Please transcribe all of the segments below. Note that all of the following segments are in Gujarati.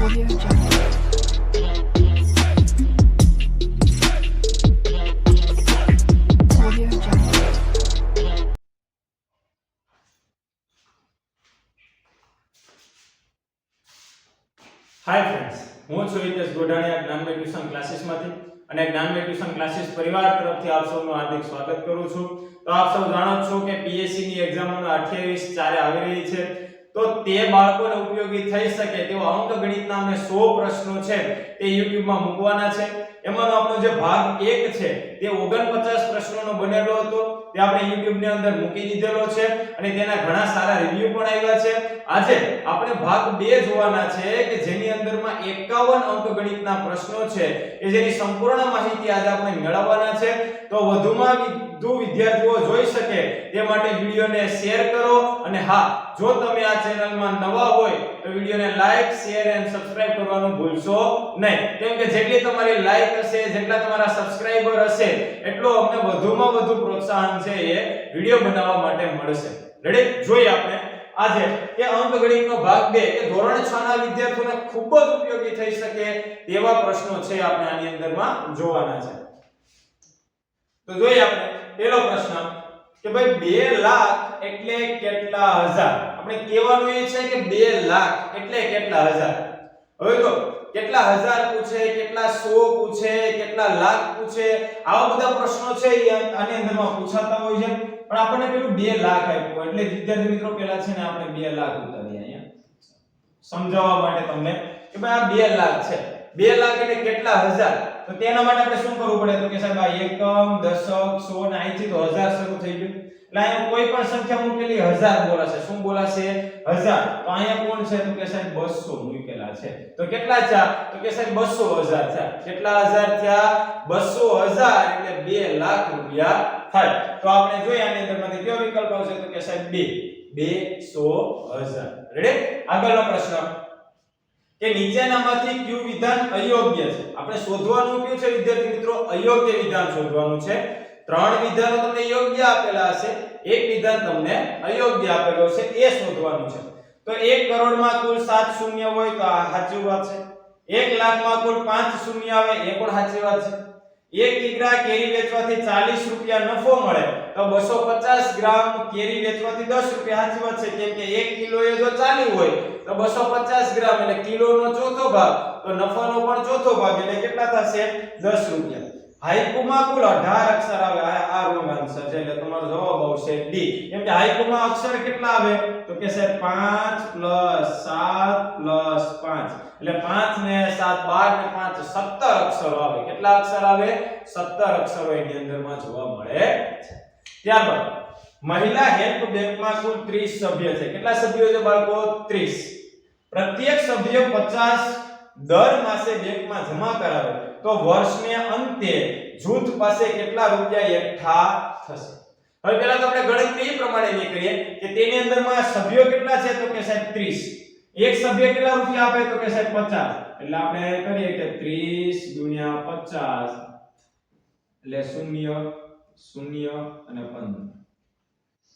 Audio Jungle. Audio Jungle. Hi friends, હું છું હિતેશ ગોઢાણીયા જ્ઞાનમય ટ્યુશન ક્લાસીસમાંથી અને જ્ઞાનમય ટ્યુશન ક્લાસીસ પરિવાર તરફથી આપ સૌનું હાર્દિક સ્વાગત કરું છું. તો આપ સૌ જાણો છો કે પીએસસી ની એક્ઝામોનો 28 ચારે આવી રહી છે. તો તે બાળકોને ઉપયોગી થઈ શકે તેવા અંકગણિતના અમે 100 પ્રશ્નો છે તે YouTube માં મૂકવાના છે. એમાંનો આપણો જે ભાગ 1 છે તે 49 પ્રશ્નોનો બનેલો હતો, તે આપણે YouTube ની અંદર મૂકી દીધેલો છે અને તેના ઘણા સારા રિવ્યુ પણ આવ્યા છે. આજે આપણે ભાગ 2 જોવાના છે કે જેની અંદરમાં 51 અંકગણિતના પ્રશ્નો છે કે જેની સંપૂર્ણ માહિતી આજે આપણે મેળવવાના છે. તો વધુમાં વધુ વિદ્યાર્થીઓ જોઈ શકે તે માટે વિડિયોને શેર કરો અને હા, જો તમે આ ચેનલમાં નવા હોય તો વિડિયોને લાઈક, શેર અને સબસ્ક્રાઇબ કરવાનું ભૂલશો નહીં. કેમ કે જેટલી તમારી લાઈક હશે, જેટલા તમારા સબસ્ક્રાઇબર હશે, એટલો અમને વધુમાં વધુ પ્રોત્સાહન છે એ વિડિયો બનાવવા માટે મળશે. રેડી? જોઈએ આપણે આજે કે અંકગણિતનો ભાગ 2 કે ધોરણ 6 ના વિદ્યાર્થીઓને ખૂબ જ ઉપયોગી થઈ શકે તેવા પ્રશ્નો છે આપણે આની અંદરમાં જોવાના છે. તો જોઈએ આપણે પહેલો પ્રશ્ન કે ભાઈ 2 લાખ એટલે કેટલા હજાર. આપણે કહેવાનું એ છે કે 2 લાખ એટલે કેટલા હજાર. હવે તો કેટલા હજાર પૂછે, કેટલા 100 પૂછે, કેટલા લાખ પૂછે, આવા બધા પ્રશ્નો છે એ આની અંદરમાં પૂછાતા હોય છે. પણ આપણને પેલું 2 લાખ આપ્યું એટલે વિદ્યાર્થી મિત્રો પહેલા છે ને આપણે 2 લાખ ઉતારીએ અહીંયા સમજાવવા માટે તમને કે ભાઈ આ 2 લાખ છે. 2 લાખ એટલે કેટલા હજાર. તો તેના માટે આપણે શું કરવું પડે? તો કે સાહેબ આ એકમ, દશક, સો ને અહીંથી તો હજાર શરૂ થઈ ગયું. એટલે અહીંયા કોઈ પણ સંખ્યા મૂકેલી હજાર બોલાશે. શું બોલાશે? હજાર. તો અહીંયા કોણ છે? તો કે સાહેબ 200 મૂકેલા છે. તો કેટલા થયા? તો કે સાહેબ 200,000 થયા. કેટલા હજાર થયા? 200,000 એટલે 2 લાખ રૂપિયા થાય. તો આપણે જોઈએ આની અંદરમાંથી કયો વિકલ્પ આવશે? તો કે સાહેબ 200,000. રેડી? આગળનો પ્રશ્ન કે નીચેનામાંથી કયું વિધાન અયોગ્ય છે. આપણે શોધવાનું કયું છે વિદ્યાર્થી મિત્રો? અયોગ્ય વિધાન શોધવાનું છે. 3 વિધાનો તમને યોગ્ય આપેલા હશે, એક વિધાન તમને અયોગ્ય આપેલો છે, એ શોધવાનું છે. તો 1 કરોડમાં કુલ 7 શૂન્ય હોય તો આ સાચી વાત છે. 1 લાખમાં કુલ 5 શૂન્ય આવે એ પણ સાચી વાત છે. 1 કિગ્રા કેરી વેચવાથી 40 રૂપિયા નફો મળે તો 250 ગ્રામ કેરી વેચવાથી 10 રૂપિયા. સાચી વાત છે. કેમ કે 1 કિલો એ જો 40 હોય તો 250 ગ્રામ એટલે કિલોનો ચોથો ભાગ, તો નફાનો પણ ચોથો ભાગ એટલે કેટલા થશે? 10 રૂપિયા. હાઈકુમાં કુલ 18 અક્ષર આવે. આ રોંગ આન્સર છે એટલે તમારો જવાબ આવશે ડી. કેમ કે હાઈકુમાં અક્ષર કેટલા આવે? તો કે સાહેબ 5 + 7 + 5 એટલે 5 ને 7 12 ને 5 17 અક્ષરો આવે. કેટલા અક્ષર આવે? 17 અક્ષરો એની અંદરમાં જોવા મળે છે. ત્યારબાદ મહિલા હેલ્પ બેંકમાં કુલ 30 સભ્ય છે. કેટલા સભ્યો છે બાળકો? 30. પ્રત્યેક સભ્ય 50 દર માસે બેંકમાં જમા કરાવે તો વર્ષને અંતે જૂથ પાસે કેટલા રૂપિયા એકઠા થશે. હવે પહેલા તો આપણે ગણતરી એ પ્રમાણેની કરીએ કે તેની અંદરમાં સભ્યો કેટલા છે? તો કે સાહેબ 30. એક સભ્ય કેટલા રૂપિયા આપે? તો કે સાહેબ 50. એટલે આપણે કરીએ કે 30 * 50 એટલે 0 0 અને 15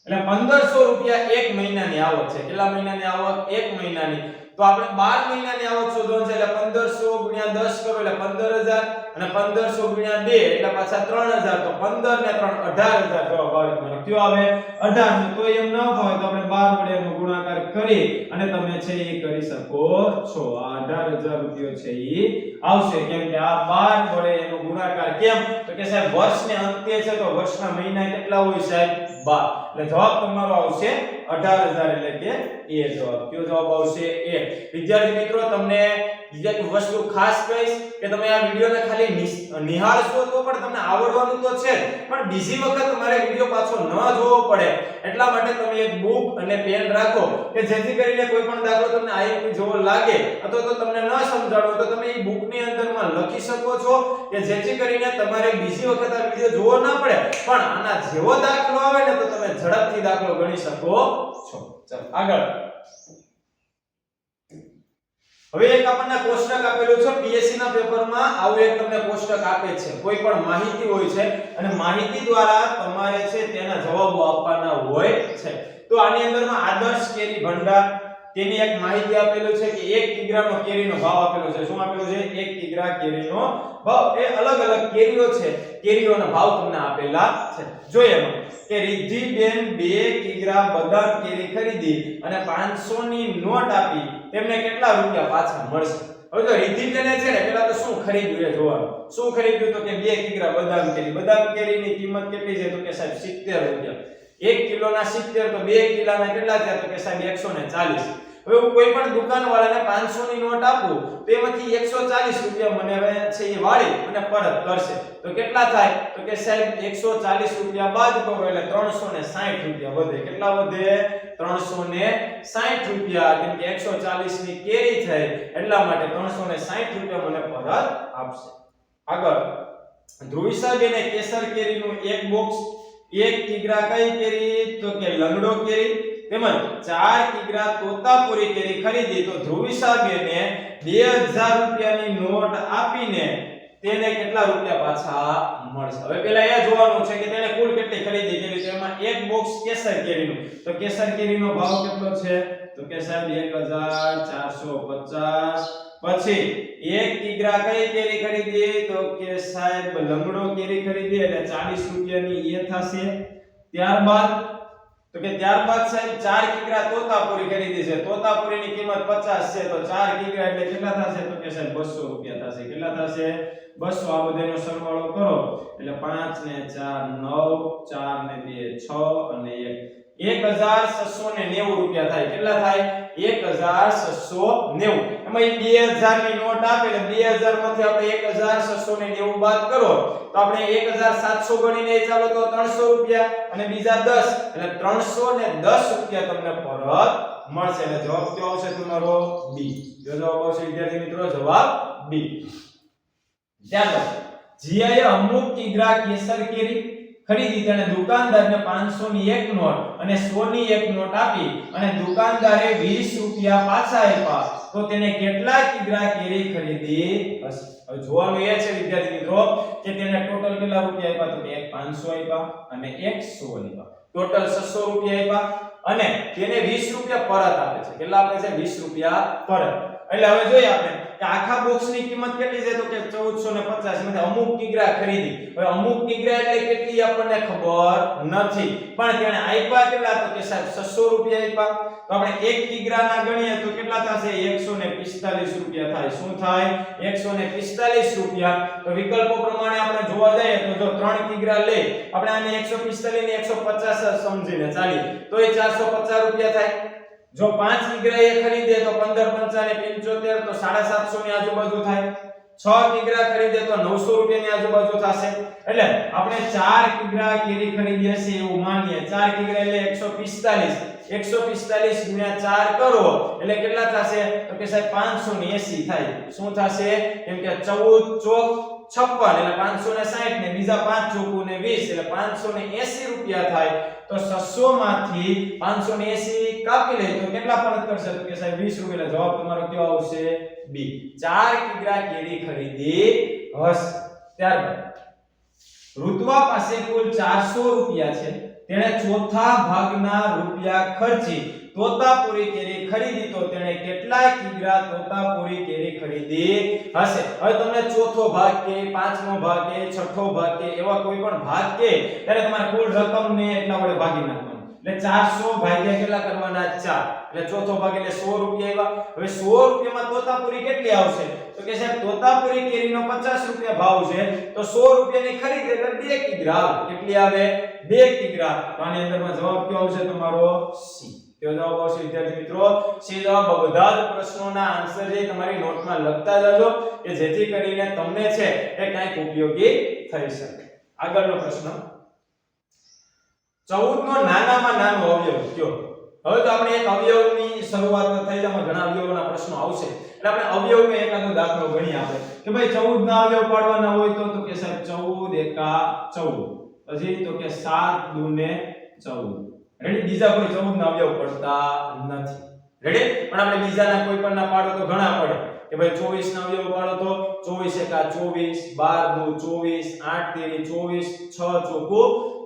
એટલે 1500 રૂપિયા એક મહિનાની આવક છે. કેટલા મહિનાની આવક? એક મહિનાની. તો આપણે 12 મહિનાની આવક શોધવાની છે એટલે 1500 * 10 કરો એટલે 15000 અને 1500 * 2 એટલે પાછા 3000. તો 15 ને 3 18000 જવાબ આવે. તમારો કયો આવે? 18. તો એમ ન હોય તો આપણે 12 વડે એનો ગુણાકાર કરી અને તમે છે એ કરી શકો છો. આ 18000 રૂપિયા છે એ આવશે. કેમ કે આ 12 વડે એનો ગુણાકાર કેમ? તો કે સાહેબ વર્ષને અંતે છે તો વર્ષના મહિના કેટલા હોય સાહેબ? 12. એટલે જવાબ તમારો આવશે 18000 એટલે કે એ જવાબ. કયો જવાબ આવશે? એ. વિદ્યાર્થી મિત્રો તમને એક વસ્તુ ખાસ કહીશ કે તમે આ વિડિયોને ખાલી નિહાળશો તો પણ તમને આવડવાનું તો છે, પણ બીજી વખત તમારે વિડિયો પાછો ન જોવો પડે એટલા માટે તમે એક બુક અને પેન રાખો કે જેથી કરીને કોઈ પણ દાખલો તમને આઈએમપી જેવો લાગે અથવા તો તમને ન સમજાણો તો તમે એ બુકની અંદરમાં લખી શકો છો કે જેથી કરીને તમારે બીજી વખત આ વિડિયો જોવો ના પડે, પણ આના જેવો દાખલો આવે ને તો તમે ઝડપથી દાખલો ગણી શકો છો. ચાલો આગળ. હવે એક આપણને કોષ્ટક આપેલું છે. પીએસસી ના પેપરમાં આવું એક તમને કોષ્ટક આપે છે. કોઈ પણ માહિતી હોય છે અને માહિતી દ્વારા તમારે છે તેના જવાબો આપવાના હોય છે. તો આની અંદરમાં આદર્શ કેરી ભંડાર, તેની એક માહિતી આપેલું છે કે 1 કિગ્રાનો કેરીનો ભાવ આપેલો છે. શું આપેલું છે? 1 કિગ્રા કેરીનો ભાવ. એ અલગ અલગ કેરીઓ છે, કેરીઓના ભાવ તમને આપેલા છે. જોઈએ કે રિદ્ધિબેન 2 કિગ્રા બદામ કેરી ખરીદી અને 500 ની નોટ આપી તેમને કેટલા રૂપિયા પાછા મળશે? હવે જો રિદ્ધિબેને છે ને પેલા તો શું ખરીદ્યું એ જોવાનું. શું ખરીદ્યું? તો કે 2 કિગ્રા બદામ કેરી. બદામ કેરીની કિંમત કેટલી છે? તો કે સાહેબ 70 રૂપિયા. 1 કિલોના 70 તો 2 કિલોના કેટલા થયા? તો કે સાહેબ 140. હવે હું કોઈ પણ દુકાનવાળાને 500 ની નોટ આપું તો એમાંથી 140 રૂપિયા મને હવે છે એ વાળી અને પરત કરશે. તો કેટલા થાય? તો કે સાહેબ 140 રૂપિયા બાદ કરો એટલે 360 રૂપિયા વધે. કેટલા વધે? 360 રૂપિયા. કેમ કે 140 ની કેરી થઈ એટલા માટે 360 રૂપિયા મને પરત આપશે. આગળ ધ્રુવિસાબેને કેસર કેરીનું એક બોક્સ 1 કિગ્રા કઈ કેરી? તો કે લંગડો કેરી તેમજ 4 કિગ્રા તોતાપુરી કેરી ખરીદી તો ધ્રુવિસાબેને 2000 રૂપિયાની નોટ આપીને તેને કેટલા રૂપિયા પાછા મળશે? હવે પહેલા એ જોવાનું છે કે તેને કુલ કેટલી ખરીદી કરી છે. એમાં એક બોક્સ કેસર કેરીનું, તો કેસર કેરીનો ભાવ કેટલો છે? તો કે સાહેબ 1450. પછી 1 કિગ્રા કઈ કેરી ખરીદી? તો કે સાહેબ લંગડો કેરી ખરીદી એટલે 40 રૂપિયાની એ થશે. ત્યારબાદ તો કે ત્યારબાદ સાહેબ 4 કિગ્રા તોતાપુરી ખરીદી છે. તોતાપુરીની કિંમત 50 છે તો 4 કિગ્રા એટલે કેટલા થશે? તો કે સાહેબ 200 રૂપિયા થશે. કેટલા થશે? 200. આ બધાનો સરવાળો કરો એટલે 5 ને 4 9, 4 ને 2 6 અને 1 1690 રૂપિયા થાય. કેટલા થાય? 1690. એમાં 2000 ની નોટ આપે એટલે 2000 માંથી આપણે 1690 બાદ કરો તો આપણે 1700 ગણીને ચાલો તો 300 રૂપિયા અને બીજા 10 એટલે 310 રૂપિયા તમને પરત મળશે. એટલે જવાબ કયો આવશે તમારો? બી. જો જવાબ આવશે વિદ્યાર્થી મિત્રો જવાબ બી. ત્યારબાદ જીયાએ અમુક કિગ્રા કેસર કેરી ખરીદી તેણે દુકાનદારને 500 ની એક નોટ અને 100 ની એક નોટ આપી અને દુકાનદારે 20 રૂપિયા પાછા આપ્યા તો તેને કેટલા કિગ્રા કેરી ખરીદી હશે? હવે જોવાનું એ છે વિદ્યાર્થી મિત્રો કે તેને ટોટલ કેટલા રૂપિયા આપ્યા? તો કે એક 500 આપ્યા અને એક 100 આપ્યા. ટોટલ 600 રૂપિયા આપ્યા અને તેને 20 રૂપિયા પરત આપે છે. કેટલા આપે છે? 20 રૂપિયા પરત. એટલે હવે જોઈએ આપણે કે આખા બોક્સની કિંમત કેટલી છે? તો કે 1450. એમાંથી અમુક કિગ્રા ખરીદી. હવે અમુક કિગ્રા એટલે કેટલી આપણને ખબર નથી, પણ તેને આપ્યા કેટલા? તો કે સાહેબ 600 રૂપિયા આપ્યા. તો આપણે 1 કિગ્રાના ગણીએ તો કેટલા થશે? 145 રૂપિયા થાય. શું થાય? 145 રૂપિયા. તો વિકલ્પો પ્રમાણે આપણે જોવા જઈએ તો જો 3 કિગ્રા લે આપણે આને 145 ને 150 સમજીને ચાલીએ તો એ 450 રૂપિયા થાય. જો 5 કિગ્રા એ ખરીદે તો 15 5 ને 75 તો 750 ની આજુબાજુ થાય. 6 કિગ્રા ખરીદે તો 900 રૂપિયાની આજુબાજુ થશે. એટલે આપણે 4 કિગ્રા કેરી ખરીદી હશે એવું માનીએ. 4 કિગ્રા એટલે 145. 145 ગુણ્યા 4 કરો એટલે કેટલા થશે? તો કે સાહેબ 580 થાય. શું થશે? કેમ કે 14 ચોક 56 એટલે 560 ને બીજા 5 ચોકુ ને 20 એટલે 580 રૂપિયા થાય. તો 600 માંથી 580 કાપી લે તો કેટલા પરત કરશે? તો કે સાહેબ 20 રૂપિયા. જવાબ તમારો કયો આવશે? બી. 4 કિગ્રા કેરી ખરીદી હશે. ત્યારબાદ ઋતુઆ પાસે કુલ 400 રૂપિયા છે. તેણે ચોથા ભાગના રૂપિયા ખર્ચી તોતાપુરી કેરી ખરીદી તો તેણે કેટલા કિગ્રા તોતાપુરી કેરી ખરીદી હશે? હવે તમને ચોથો ભાગ કે પાંચમો ભાગ કે છઠ્ઠો ભાગ કે એવા કોઈ પણ ભાગ કે ત્યારે તમારે કુલ રકમને એટલા વડે ભાગી નાખવાનું. એટલે 400 ભાગ્યા કેટલા કરવાના? 4. એટલે ચોથો ભાગ એટલે 100 રૂપિયા આવ્યા. હવે 100 રૂપિયામાં તોતાપુરી કેટલી આવશે? તો કે સાહેબ તોતાપુરી કેરીનો 50 રૂપિયા ભાવ છે તો 100 રૂપિયાની ખરીદ એટલે 2 કિગ્રા આવે. કેટલી આવે? 2 કિગ્રા. તો આની અંદરમાં જવાબ કયો આવશે તમારો? સી. કયો જવાબ આવશે વિદ્યાર્થી મિત્રો? સી જવાબ. બધા જ પ્રશ્નોના આન્સર જે તમારી નોટમાં લખતા જજો કે જેથી કરીને તમને છે એ કંઈક ઉપયોગી થઈ શકે. આગળનો પ્રશ્ન 14 નો નાનામાં નાનો અવયવ કયો? હવે તો આપણે એક અવયવની શરૂઆત થઈ જેમાં ઘણા અવયવોના પ્રશ્નો આવશે એટલે આપણે અવયવનો એકાદો દાખલો ગણીએ આપણે કે ભાઈ 14 ના અવયવ પાડવાના હોય તો કે સાહેબ 14 એકા 14 પછી તો કે 7 દુને 14. રેડી? બીજા કોઈ 14 ના અવયવ પડતા નથી. રેડી? પણ આપણે બીજાના કોઈ પણ ના પાડો તો ઘણા પડે કે ભાઈ 24 ના અવયવ પાડો તો 24 એકા 24, 12 દુ 24, 8 તેરી 24, 6 ચોકુ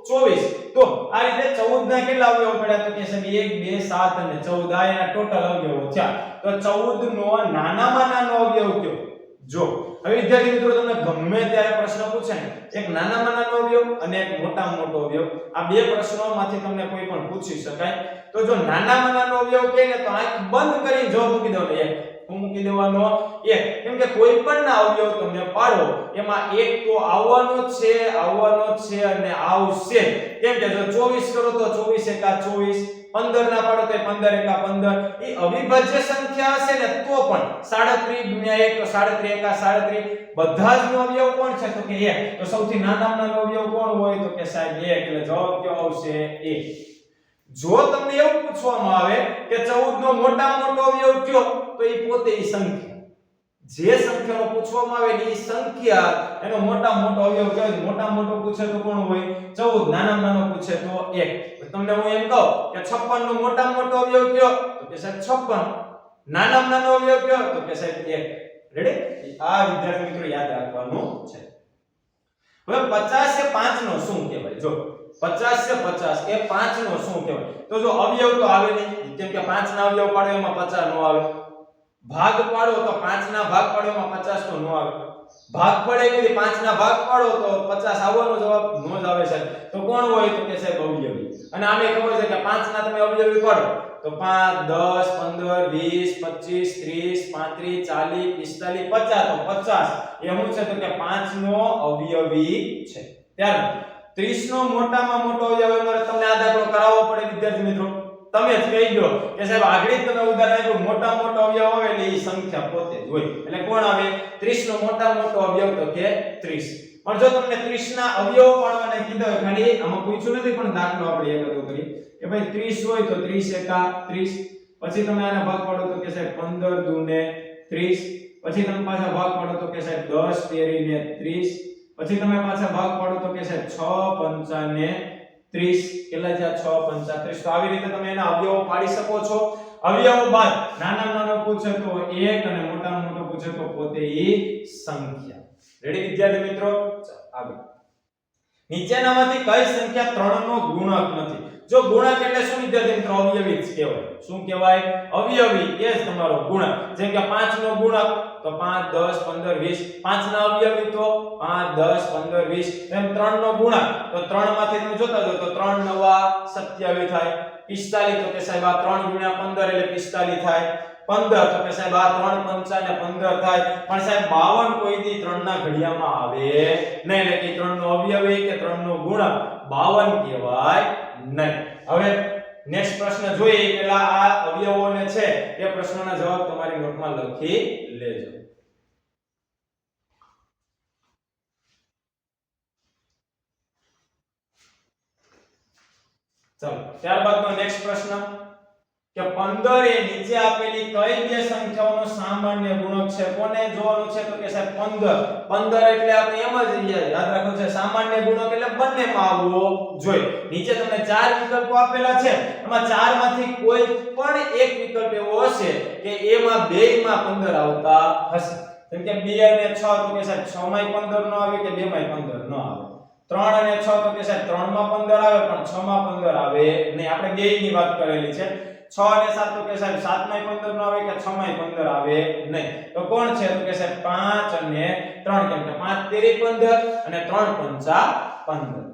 24 તો આ રીતે 14 ના કેટલા અવયવો પડ્યા તો કે છે 1 2 7 અને 14 આ એના ટોટલ અવયવો થયા તો 14 નો નાનામાં નાનો અવયવ કયો જો હવે વિદ્યાર્થી મિત્રો તમને ગમે ત્યારે પ્રશ્ન પૂછે ને એક નાનામાં નાનો અવયવ અને એક મોટામાં મોટો અવયવ આ બે પ્રશ્નોમાંથી તમને કોઈ પણ પૂછી શકાય તો જો નાનામાં નાનો અવયવ કહે ને તો આંખ બંધ કરીને જવાબ મૂકી દેવાનો એક મૂકી દેવાનો એક કેમ કે કોઈ પણ ના અવયવ તમે પાડો એમાં એક તો આવવાનો છે અને આવશે કેમ કે જો 24 કરો તો 24 એકા 24 15 ના પાડો તો 15 એકા 15 એ અવિભાજ્ય સંખ્યા હશે ને તો પણ 37 ગુણ્યા 1 તો 37 એકા 37 બધા જ નો અવયવ કોણ છે તો કે 1 તો સૌથી નાનામાં નાનો અવયવ કોણ હોય તો કે સાહેબ 1 એટલે જવાબ કયો આવશે 1 જો તમને એવું પૂછવામાં આવે કે 14 નો મોટામાં મોટો અવયવ કયો તો એ પોતે એ સંખ્યા જે સંખ્યાનો પૂછવામાં આવે એ સંખ્યા એનો મોટામાં મોટો અવયવ કયો મોટામાં મોટો પૂછે તો કોણ હોય 14 નાનામાં નાનો પૂછે તો 1 તમને હું એમ કહું કે 56 નો મોટામાં મોટો અવયવ કયો તો કે સાહેબ 56 નાનામાં નાનો અવયવ કયો તો કે સાહેબ 1 રેડી આ વિદ્યાર્થી મિત્રો યાદ રાખવાનું છે હવે 50 એ 5 નો શું કહેવાય જો 50 છે 50 એ 5 નો શું કહેવાય તો જો અવયવ તો આવે નહીં કેમ કે 5 ના અવયવ પાડો એમાં 50 નો આવે ભાગ પાડો તો 5 ના ભાગ પાડો એમાં 50 તો નો આવે ભાગ પડે કે 5 ના ભાગ પાડો તો 50 આવવાનો જવાબ નો જ આવે છે તો કોણ હોય તો કે સાહેબ અવયવી અને આમે ખબર છે કે 5 ના તમે અવયવી પાડો તો 5 10 15 20 25 30 35 40 45 50 તો 50 એ શું છે તો કે 5 નો અવયવી છે ત્યાર 30 નો મોટામાં મોટો અવયવ એટલે તમને આ દાખલો કરાવવો પડે વિદ્યાર્થી મિત્રો તમે જ કહી દો કે સાહેબ આગળ જ તમે ઉદાહરણ આપ્યું મોટામાં મોટો અવયવ આવે એટલે એ સંખ્યા પોતે જ હોય એટલે કોણ આવે 30 નો મોટામાં મોટો અવયવ તો કે 30 પણ જો તમને 30 ના અવયવો પાડવાના કીધા હોય ખાલી આમાં પૂછ્યું નથી પણ દાખલો આપણે એક હતો કરી કે ભાઈ 30 હોય તો 30 એકા 30 પછી તમે આને ભાગ પાડો તો કે સાહેબ 15 દુને 30 પછી તમે પાછા ભાગ પાડો તો કે સાહેબ 10 તેરી ને 30 પછી તમે પાછા ભાગ પાડો તો કે સાહેબ 6 5 ને 30 કેટલા થયા 6 5 30 તો આવી રીતે તમે એના અવયવો પાડી શકો છો અવયવો બાદ નાનામાં નાનો પૂછે તો 1 અને મોટામાં મોટો પૂછે તો પોતે એ સંખ્યા રેડી વિદ્યાર્થી મિત્રો આગળ નીચેનામાંથી કઈ સંખ્યા 3 નો ગુણક નથી જો ગુણક એટલે શું વિદ્યાર્થી મિત્રો અવયવી જ કહેવાય શું કહેવાય અવયવી એ જ તમારો ગુણક જેમ કે 5 નો ગુણક તો 5 10 15 20 5 ના અવયવી તો 5 10 15 20 એમ 3 નો ગુણક તો 3 માંથી તમે જોતા જો તો 3 નવા 27 થાય 45 તો કે સાહેબ આ 3 ગુણ્યા 15 એટલે 45 થાય 15 તો કે સાહેબ આ 3 5 ને 15 થાય પણ સાહેબ 52 કોઈ દી 3 ના ઘડિયામાં આવે નહીં એટલે કે 3 નો અવયવી કે 3 નો ગુણક 52 કહેવાય નહીં હવે નેક્સ્ટ પ્રશ્ન જોઈએ પહેલા આ અવયવોને છે એ પ્રશ્નોના જવાબ તમારી નોટમાં લખી લેજો ચાલો ત્યારબાદનો નેક્સ્ટ પ્રશ્ન કે 15 એ નીચે આપેલી કઈ બે સંખ્યાઓનો સામાન્ય ગુણક છે કોને જોવાનું છે તો કે સાહેબ 15 એટલે આપણે એમ જ યાદ રાખવું છે સામાન્ય ગુણક એટલે બંનેમાં આવવો જોઈએ નીચે તમને ચાર વિકલ્પો આપેલા છે એમાં ચાર માંથી કોઈ પણ એક વિકલ્પ એવો હશે કે એમાં બેયમાં 15 આવતા હશે જેમ કે 2 અને 6 તો કે સાહેબ 6 માંય 15 નો આવે કે 2 માંય 15 નો આવે 3 અને 6 તો કે સાહેબ 3 માં 15 આવે પણ 6 માં 15 આવે નહીં આપણે બેયની વાત કરેલી છે 6 અને 7 તો કે સાહેબ 7 માંય 15 નો આવે કે 6 માંય 15 આવે નહીં તો કોણ છે તો કે સાહેબ 5 અને 3 કેમ કે 5 તેરી 15 અને 3 પંચા 15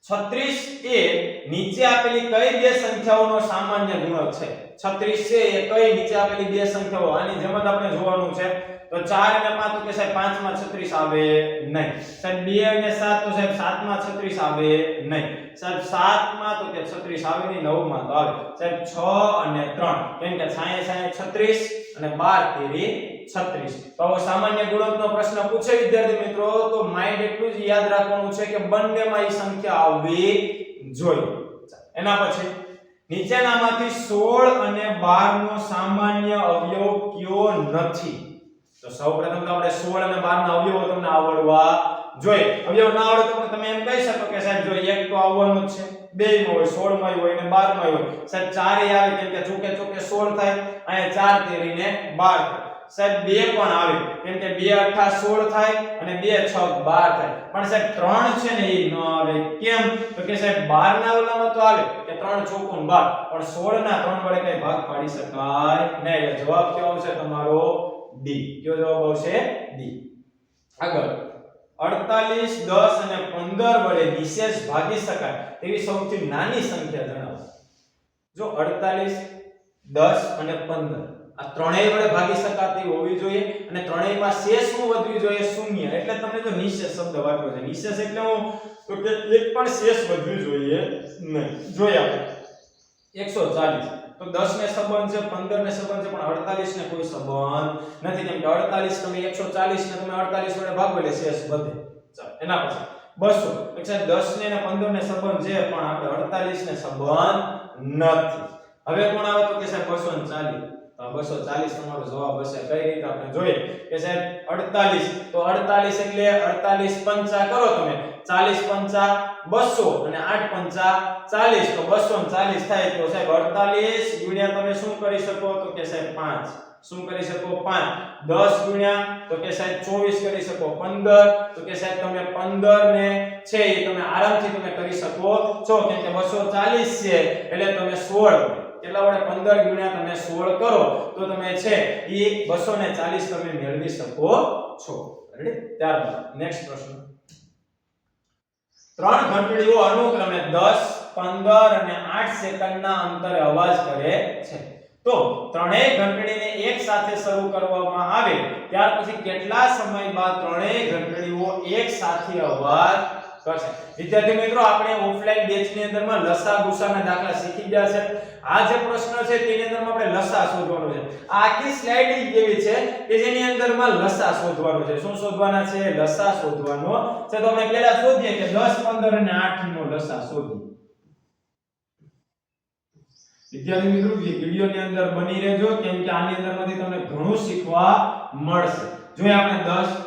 36 એ નીચે આપેલી કઈ બે સંખ્યાઓનો સામાન્ય ગુણક છે 36 છે એ કઈ નીચે આપેલી બે સંખ્યાઓ આની જેમ જ આપણે જોવાનું છે તો 4 અને 5 તો કે સાહેબ 5 માં 36 આવે નહીં સાહેબ 2 અને 7 તો સાહેબ 7 માં 36 આવે નહીં સાહેબ 7 માં તો કે 36 આવે નહીં 9 માં તો આવે સાહેબ 6 અને 3 કેમ કે 36 અને 12 તેરી 36 તો હવે સામાન્ય ગુણકનો પ્રશ્ન પૂછે વિદ્યાર્થી મિત્રો તો માઇન્ડ એટલું જ યાદ રાખવાનું છે કે બંનેમાં ઈ સંખ્યા આવવી જોઈએ એના પછી નીચેનામાંથી 16 અને 12 નો સામાન્ય અવયવ કયો નથી તો સૌપ્રથમ તો આપણે 16 અને 12 ના અવયવો તમને આવડવા જોઈએ અવયવ ના આવડે તો તમે એમ કહી શકો કે સાહેબ જો એક તો આવવાનો જ છે બેયમાં હોય 16 માં હોય અને 12 માં હોય સાહેબ ચારે આવે કેમ કે ચોકે ચોકે 16 થાય અહીંયા 4 તેરી ને 12 સાહેબ 2 પણ આવે કેમ કે 2 અઠા 16 થાય અને 2 6 12 થાય પણ સાહેબ 3 છે ને એ ન આવે કેમ તો કે સાહેબ 12 ના ઓલામાં તો આવે કે 3 ચોકું 12 પણ 16 ના 3 વડે કઈ ભાગ પાડી શકાય નહીં એટલે જવાબ કેવો આવશે તમારો ડી કયો જવાબ આવશે ડી આગળ 48 10 અને 15 વડે નિશેષ ભાગી શકાય તેવી સૌથી નાની સંખ્યા જણાવો જો 48 10 અને 15 આ ત્રણેય વડે ભાગી શકાતી હોવી જોઈએ અને ત્રણેયમાં શેષ શું વધવી જોઈએ શૂન્ય એટલે તમને જો નિશેષ શબ્દ વાપર્યો છે નિશેષ એટલે હું તો કે એક પણ શેષ વધવી જોઈએ નહીં જોઈએ આપણે 140 તો 10 ને સંબંધ છે 15 ને સંબંધ છે પણ 48 ને કોઈ સંબંધ નથી કેમ કે 48 તમે 140 ને તમે 48 વડે ભાગો એટલે શેષ વધે ચાલો એના પછી 200 એટલે 10 ને 15 ને સંબંધ છે પણ આપણે 48 ને સંબંધ નથી હવે કોણ આવે તો કે સાહેબ 240 તો 240 તમારો જવાબ હશે કઈ રીતે આપણે જોઈએ કે સાહેબ 48 તો 48 એટલે 48 પંચા કરો તમે 40 પંચા 200 અને 8 પંચા 40 તો 240 થાય તો સાહેબ 48 ગુણ્યા તમે શું કરી શકો તો કે સાહેબ 5 શું કરી શકો 5 10 ગુણ્યા તો કે સાહેબ 24 કરી શકો 15 તો કે સાહેબ તમે 15 ને છે એ તમે આરામથી તમે કરી શકો છો કેમ કે 240 છે એટલે તમે 16 કેટલા વડે 15 ગુણ્યા તમે 16 કરો તો તમે છે એ 240 તમે મેળવી શકો છો રેડી ત્યારબાદ નેક્સ્ટ પ્રશ્ન ત્રણ ઘંટડીઓ અનુક્રમે 10 15 અને 8 સેકન્ડના અંતરે અવાજ કરે છે તો ત્રણેય ઘંટડીને એક સાથે શરૂ કરવામાં આવે ત્યાર પછી કેટલા સમય બાદ ત્રણેય ઘંટડીઓ એક સાથે અવાજ કરશે વિદ્યાર્થી મિત્રો આપણે ઓફલાઈન બેચ ની અંદરમાં લસા ગુસાના દાખલા શીખી ગયા છે આ જે પ્રશ્ન છે તેની અંદરમાં આપણે લસા શોધવાનો છે આ આખી સ્લાઇડ એવી છે કે જેની અંદરમાં લસા શોધવાનો છે શું શોધવાના છે લસા શોધવાનો છે તો આપણે પહેલા શોધીએ કે 10 15 અને 8 નો લસા શોધીએ વિદ્યાર્થી મિત્રો વિડિયોની અંદર બની રહેજો કેમ કે આની અંદરમાંથી તમને ઘણું શીખવા મળશે જોઈએ આપણે 10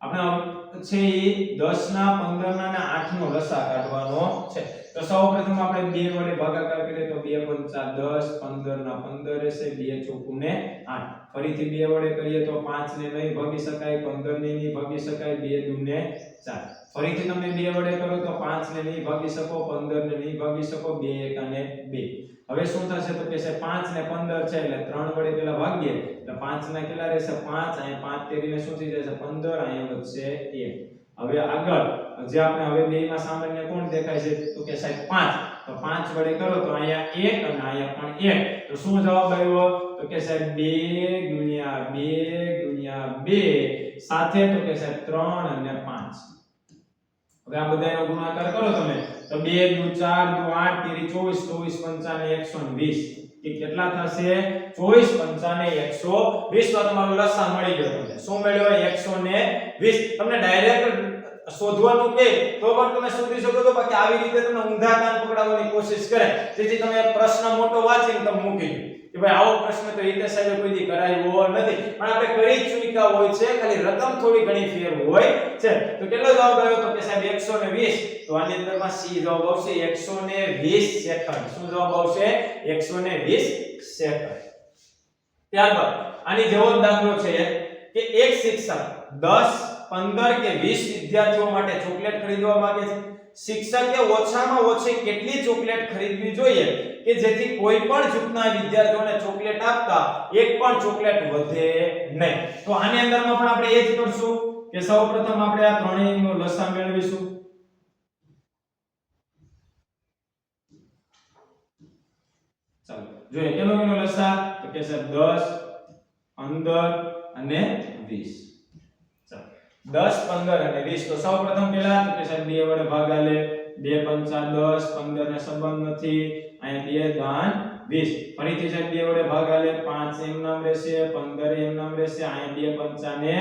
આપણે છે 10 ના 15 ના અને 8 નો લસા કાઢવાનો છે તો સૌપ્રથમ આપણે 2 વડે ભાગાકાર કરીએ તો 2 પંચા 10 15 ના 15 રહેશે 2 ચોકું ને 8 ફરીથી 2 વડે કરીએ તો 5 ને નહીં ભાગી શકાય 15 ને નહીં ભાગી શકાય 2 દુ ને 4 ફરીથી તમે 2 વડે કરો તો 5 ને નહીં ભાગી શકો 15 ને નહીં ભાગી શકો 2 1 અને 2 હવે શું થશે તો કે છે 5 ને 15 છે એટલે 3 વડે પેલા ભાગીએ એટલે 5 ના કેટલા રહેશે 5 અહીં 5 તેરીને શું થઈ જશે 15 અહીં વધશે 1 હવે આગળ જે આપણે હવે બેયમાં સામાન્ય કોણ દેખાય છે તો કે સાહેબ 5 તો 5 વડે કરો તો અહીંયા 1 અને અહીંયા પણ 1 તો શું જવાબ આવ્યો તો કે સાહેબ 2 ગુણ્યા 2 ગુણ્યા 2 સાથે તો કે સાહેબ 3 અને 5 હવે આ બધાનો ગુણાકાર કરો તમે તો 2 દુ 4 દુ 8 તેરી 24 24 પંચાને 120 કે કેટલા થશે 24 પંચાને 120 તો તમારો લસા મળી ગયો તમને શું મળ્યો 120 તમને ડાયરેક્ટ શોધવાનું કે તો પણ તમે શોધી શકો છો બાકી આવી રીતે તમે ઊંધા કાન પકડાવવાની કોશિશ કરે જેથી તમે પ્રશ્ન મોટો વાંચીને તમે મૂકી દો કે ભાઈ આવો પ્રશ્ન તો રીતે સાહેબ કોઈ દી કરાયો નથી પણ આપણે કરી ચૂક્યા હોય છે ખાલી રકમ થોડી ઘણી ફેર હોય છે તો કેટલો જવાબ આવ્યો તો કે સાહેબ 120 તો આની અંદરમાં સી જવાબ આવશે 120 સેકન્ડ શું જવાબ આવશે 120 સેકન્ડ ત્યારબાદ આની જેવો જ દાખલો છે કે એક શિક્ષક 10 15 કે 20 વિદ્યાર્થીઓ માટે ચોકલેટ ખરીદવા માંગે છે શિક્ષકે ઓછામાં ઓછી કેટલી ચોકલેટ ખરીદવી જોઈએ કે જેથી કોઈ પણ જૂથના વિદ્યાર્થીઓને ચોકલેટ આપતા એક પણ ચોકલેટ વધે નહીં તો આની અંદરમાં પણ આપણે એ જ કરશું કે સૌપ્રથમ આપણે આ ત્રણેયનો લસા મેળવીશું ચાલો જોઈએ કેનો લસા તો કે સાહેબ 10 15 અને 20 10 15 અને 20 તો સૌપ્રથમ પહેલા તો કે સાહેબ 2 વડે ભાગા લે 2 પંચા 10 15 ને સંબંધ નથી અહીંયા 2 દાન 20 ફરીથી સાહેબ 2 વડે ભાગા લે 5 એમ નામ રહેશે 15 એમ નામ રહેશે અહીંયા 2 પંચા ને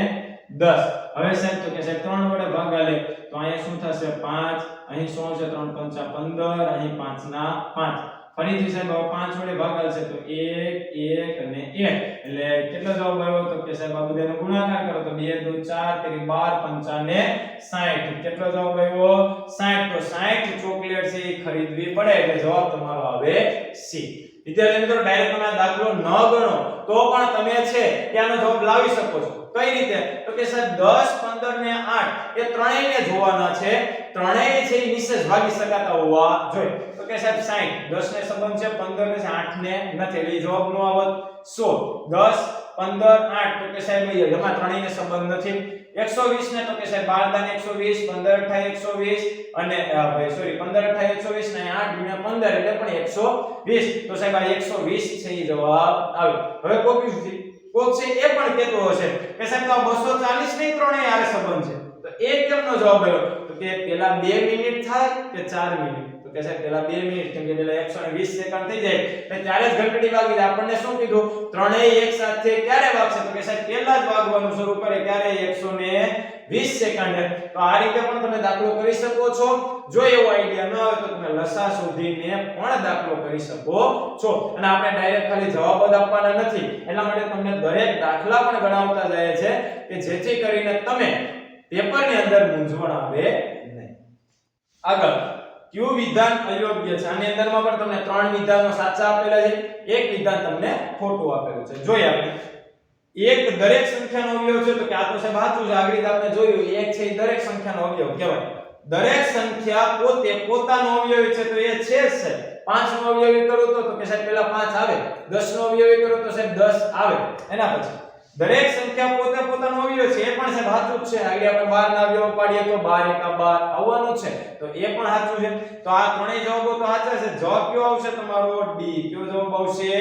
10 હવે સાહેબ તો કે સાહેબ 3 વડે ભાગા લે તો અહીંયા શું થશે 5 અહીં શું છે 3 પંચા 15 અહીં 5 ના 5 ફરીથી સાહેબ 5 વડે ભાગાલ છે તો 1 1 અને 1 એટલે કેટલો જવાબ આવ્યો તો કે સાહેબ આ બધાનો ગુણાકાર કરો તો 2 2 4 તેરી 12 પંચા ને 60 કેટલો જવાબ આવ્યો 60 તો 60 ચોકલેટ છે એ ખરીદવી પડે એટલે જવાબ તમારો આવે સી વિદ્યાર્થી મિત્રો ડાયરેક્ટ તમે આ દાખલો ન ગણો તો પણ તમે છે કે આનો જવાબ લાવી શકો છો. કઈ રીતે? તો કે સાહેબ 10 15 ને 8 એ ત્રણેયને જોવાના છે. ત્રણેય છે એ નિશેષ ભાગી શકાતા હોવા જોઈએ. તો કે સાહેબ 60 10 ને સંબંધ છે, 15 ને 8 ને નથી, એટલે જવાબ નો આવત 16. 10 15 8 તો કે સાહેબ એમાં ત્રણેયને સંબંધ નથી. 120 ને તો કે સાહેબ 12 120, 15 * 120 અને ભાઈ સોરી 15 * 120 ને 8 * 15 એટલે પણ 120. તો સાહેબ આ 120 છે એ જવાબ આવે. હવે કોક છે એ પણ કહેતો હશે કે સાહેબ તો 240 ની ત્રણેય આરે સંબંધ છે, તો એ કેમનો જવાબ આવ્યો? તો કે પેલા 2 મિનિટ થાય કે 4 મિનિટ? તો કે સાહેબ પેલા 2 મિનિટ, કેમ કે પેલા 120 સેકન્ડ થઈ જાય એટલે ત્યારે જ ઘંટડી વાગી જાય. આપણને શું કીધું? ત્રણેય એક સાથે ક્યારે વાગશે? તો કે સાહેબ પહેલા જ વાગવાનું શરૂ કરે ક્યારે? 120 સેકન્ડે. તો આ રીતે પણ તમે દાખલો કરી શકો છો. જો એવો આઈડિયા ન આવે તો તમે લસા શોધીને પણ દાખલો કરી શકો છો. અને આપણે ડાયરેક્ટ ખાલી જવાબ જ આપવાના નથી, એટલા માટે તમને દરેક દાખલા પણ ગણાવતા જાય છે કે જેથી કરીને તમે પેપરની અંદર મૂંઝવણ આવે નહીં. આગળ કયું વિધાન અયોગ્ય છે? આની અંદરમાં પણ તમને 3 વિધાનો સાચા આપેલા છે, એક વિધાન તમને ખોટું આપેલું છે. જોઈએ આપણે. એક દરેક સંખ્યાનો અવયવ છે, તો કે આ તો સાહેબ સાચું છે. આગળ આપણે જોયું એક છે એ દરેક સંખ્યાનો અવયવ કહેવાય. દરેક સંખ્યા પોતે પોતાનો અવયવી છે, તો એ છે જ છે. 5 નો અવયવી કરો તો કે સાહેબ પહેલા 5 આવે. 10 નો અવયવી કરો તો સાહેબ 10 આવે. એના પછી દરેક સંખ્યા પોતે પોતાનો અવયવ છે, એ પણ સાહેબ સાચું જ છે. આગળ આપણે 12 ના અવયવ પાડીએ તો 12 * 12 આવવાનું છે, તો એ પણ સાચું છે. તો આ ત્રણેય જવાબો તો સાચા છે. જવાબ કયો આવશે તમારો? ડી. કયો જવાબ આવશે?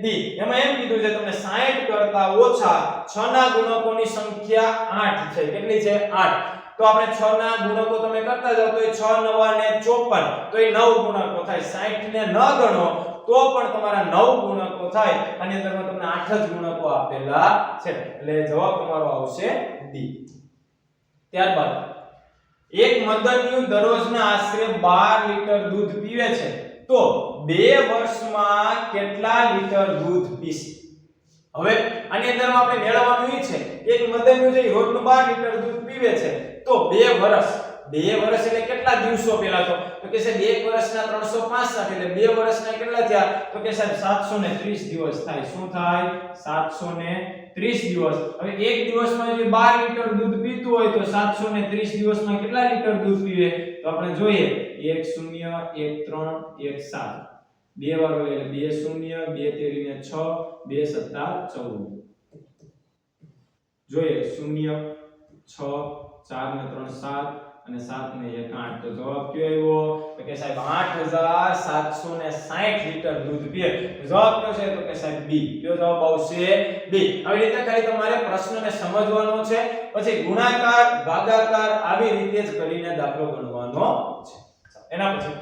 ડી. એમાં એમ કીધું છે તમને 60 કરતા ઓછા 6 ના ગુણકોની સંખ્યા 8 છે. કેટલી છે? 8. તો આપણે 6 ના ગુણકો તમે કરતા જાવ તો એ 6 * 9 ને 54, તો એ 9 ગુણકો થાય. 60 ને ન ગણો તો પણ તમારા 9 ગુણકો થાય. આની અંદરમાં તમને 8 જ ગુણકો આપેલા છે, એટલે જવાબ તમારો આવશે ડી. ત્યારબાદ એક મદનયુ દરરોજના આશરે 12 લીટર દૂધ પીવે છે, તો 2 વર્ષમાં કેટલા લીટર દૂધ પીશે? હવે આની અંદરમાં આપણે મેળવવાનું એ છે એક મદનયુ જે રોજનું 12 લીટર દૂધ પીવે છે, તો 2 વર્ષ એટલે કેટલા દિવસો પહેલા? તો કે સાહેબ 1 વર્ષના 365 એટલે 2 વર્ષના કેટલા થયા? તો કે સાહેબ 730 દિવસ થાય. શું થાય? 730 દિવસ. હવે એક દિવસમાં જે 12 લીટર દૂધ પીતું હોય તો 730 દિવસમાં કેટલા લીટર દૂધ પીવે? તો આપણે જોઈએ 1 0 1 3 1 7, 2 વાર હોય એટલે 2 0 2 તેરી ને 6 2 સત્તા 14. જોઈએ 0 6 4 ને 3 7 અને 7 ને 1 8. તો જવાબ કયો આવ્યો? તો કે સાહેબ 8760 લીટર દૂધ પીએ. જવાબ કયો છે? તો કે સાહેબ બી. કયો જવાબ આવશે? બી. આવી રીતે ખાલી તમારે પ્રશ્નને સમજવાનો છે, પછી ગુણાકાર ભાગાકાર આવી રીતે જ કરીને દાખલો ગણવાનો છે. એના પછી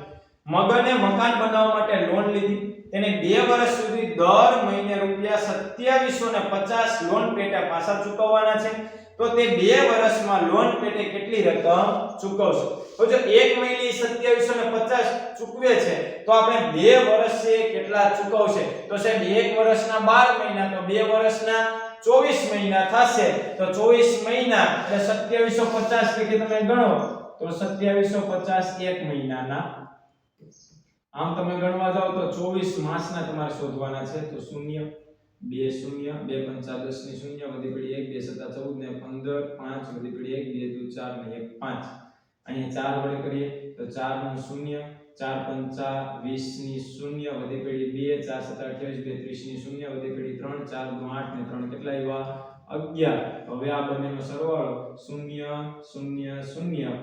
મગને મકાન બનાવવા માટે લોન લીધી. તેને 2 વર્ષ સુધી દર મહિને ₹2750 લોન પેટે પાછા ચૂકવવાના છે. તો તે 2 વર્ષમાં લોન પેટે કેટલી રકમ ચૂકવશે? તો જો 1 મહિને 2750 ચૂકવે છે, તો આપણે 2 વર્ષે કેટલા ચૂકવશે? તો સાહેબ 1 વર્ષના 12 મહિના, તો 2 વર્ષના 24 મહિના થશે. તો 24 મહિના એટલે 2750 કે તમે ગણો તો 2750 1 મહિનાના. આમ તમે ગણવા જાવ તો 24 માસના તમારે શોધવાના છે. તો 0 2 0 2 5 10 ની 0 વધી પડી 1 2 7 14 ને 15 5 વધી પડી 1 2 4 ને 1 5. અહીંયા 4 વડે કરીએ તો 4 નું 0 4 5 20 ની 0 વધી પડી 2 4 7 28 2 30 ની 0 વધી પડી 3 4 નું 8 ને 3 કેટલા આવ્યા? 11. હવે આ બંનેનો સરવાળો 0 0 0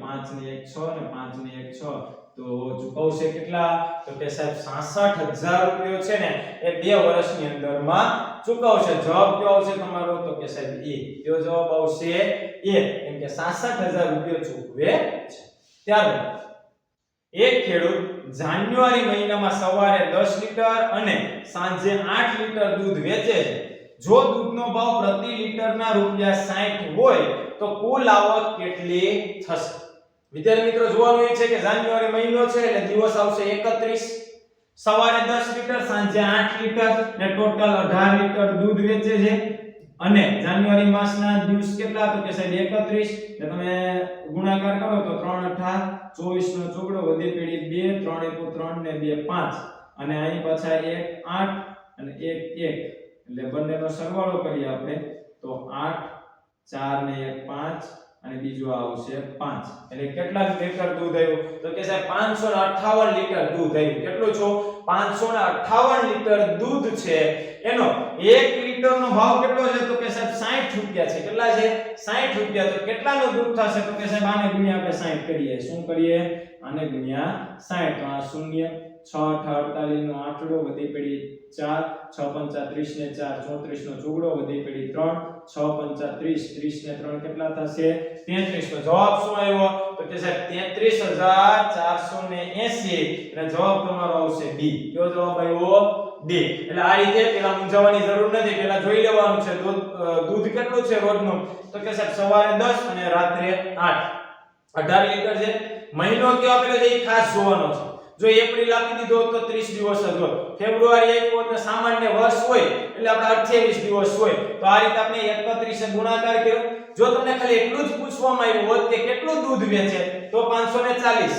5 ને 1 6 ને 5 ને 1 6. તો ચૂકવશે કેટલા? તો કે સાહેબ 66000 રૂપિયા છે ને એ 2 વર્ષની અંદરમાં ચૂકવશે. જવાબ કયો આવશે તમારો? તો કે સાહેબ એ. કયો જવાબ આવશે? એ. કેમ કે 66000 રૂપિયા ચૂકવે છે. ત્યારબાદ એક ખેડૂત જાન્યુઆરી મહિનામાં સવારે 10 લીટર અને સાંજે 8 લીટર દૂધ વેચે છે. જો દૂધનો ભાવ પ્રતિ લીટરના ₹60 હોય તો કુલ આવક કેટલી થશે? વિદ્યાર્થી મિત્રો જોવાનું એ છે કે જાન્યુઆરી મહિનો છે એટલે દિવસ આવશે 31, સવારે 10 લીટર સાંજે 8 લીટર ને ટોટલ 18 લીટર દૂધ વેચે છે. અને જાન્યુઆરી માસના દિવસ કેટલા? તો કે સાહેબ 31. એટલે તમે ગુણાકાર કરો તો 3 8 24 નો ચોગડો વધી પેડી 2 3 1 3 ને 2 5 અને અહીં પાછા 1 8 અને 1 1 એટલે બંનેનો સરવાળો કરીએ આપણે તો 8 4 ને 1 5 અને બીજું આવશે 5 એટલે કેટલા લીટર દૂધ આવ્યું તો કે સાહેબ 558 લીટર દૂધ આવ્યું કેટલું છો 558 લીટર દૂધ છે એનો 1 લીટરનો ભાવ કેટલો છે તો કે સાહેબ 60 રૂપિયા છે કેટલા છે 60 રૂપિયા તો કેટલાનું દૂધ થશે તો કે સાહેબ આને ગુણ્યા આપણે 60 કરીએ શું કરીએ આને ગુણ્યા 60 તો આ 0 6 8 48 નો આંકડો વધી પડી 4 6 5 30 ને 4 34 નો ચોગડો વધી પડી 3 6 5 30 30 ને 3 કેટલા થશે 33 નો જવાબ શું આવ્યો તો કે સાહેબ 33480 અને જવાબ તમારો આવશે ડી કયો જવાબ આવ્યો ડી એટલે આ રીતે પેલા મૂંઝાવાની જરૂર નથી પેલા જોઈ લેવાનું છે દૂધ કેટલું છે રોજનું તો કે સાહેબ સવારે 10 અને રાત્રે 8 18 લીટર છે મહિનો કયો આપેલો છે એ ખાસ જોવાનો છે જો એપ્રિલ આપી દીધો તો 30 દિવસ હતો ફેબ્રુઆરી આપ્યો તો સામાન્ય વર્ષ હોય એટલે આપણે 28 દિવસ હોય તો આ રીતે આપણે 31 એ ગુણાકાર કર્યો જો તમને ખાલી એટલું જ પૂછવામાં આવ્યું હોત કે કેટલું દૂધ વેચે તો 540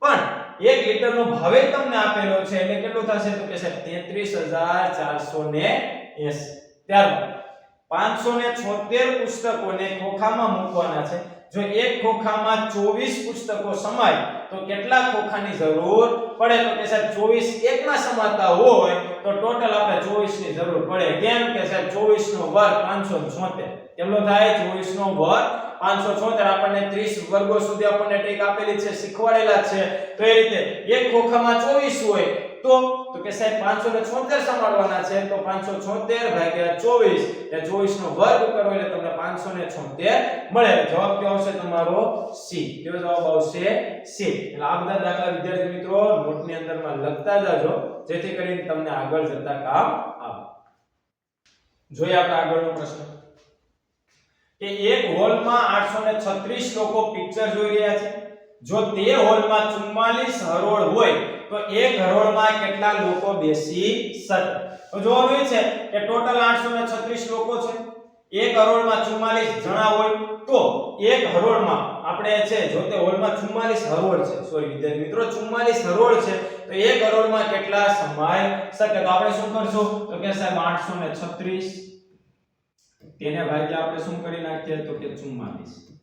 પણ 1 લીટરનો ભાવે તમને આપેલો છે એટલે કેટલું થશે તો કે સાહેબ 33480 ત્યારબાદ 576 પુસ્તકોને ખોખામાં મૂકવાના છે જો એક ખોખામાં 24 પુસ્તકો સમાય તો કેટલા ખોખાની જરૂર પડે તો કે સાહેબ 24 એકમાં સમાતા હોય તો ટોટલ આપણે 24 ની જરૂર પડે કેમ કે સાહેબ 24 નો વર્ગ 576 કેટલો થાય 24 નો વર્ગ 576 આપણને 30 વર્ગો સુધી આપણને ટેક આપેલી છે શીખવાડેલા છે તો એ રીતે એક ખોખામાં 24 હોય તો કે સાહેબ 576 સમાડવાના છે તો 576 ભાગ્યા 24 એ 24 નો વર્ગ કરો એટલે તમને 576 મળે જવાબ કયો આવશે તમારો સી કયો જવાબ આવશે સી એટલે આ બધા દાખલા વિદ્યાર્થી મિત્રો નોટની અંદરમાં લખતા જાજો જેથી કરીને તમને આગળ જતા કામ આવે જોઈએ આપણે આગળનો પ્રશ્ન કે એક હોલમાં 836 લોકો પિક્ચર જોઈ રહ્યા છે જો તે હોલમાં 44 હરોળ હોય તો એક હરોળમાં કેટલા લોકો બેસી શકે તો જોવાનું છે કે ટોટલ 836 લોકો છે એક હરોળમાં 44 જણા હોય તો એક હરોળમાં આપણે છે જો તે હોલમાં 44 હરોળ છે સોરી વિદ્યાર્થી મિત્રો 44 હરોળ છે તો એક હરોળમાં કેટલા સમાય શકે તો આપણે શું કરશું તો કે સાહેબ 836 તેને ભાગ્યા આપણે શું કરી નાખીએ તો કે 44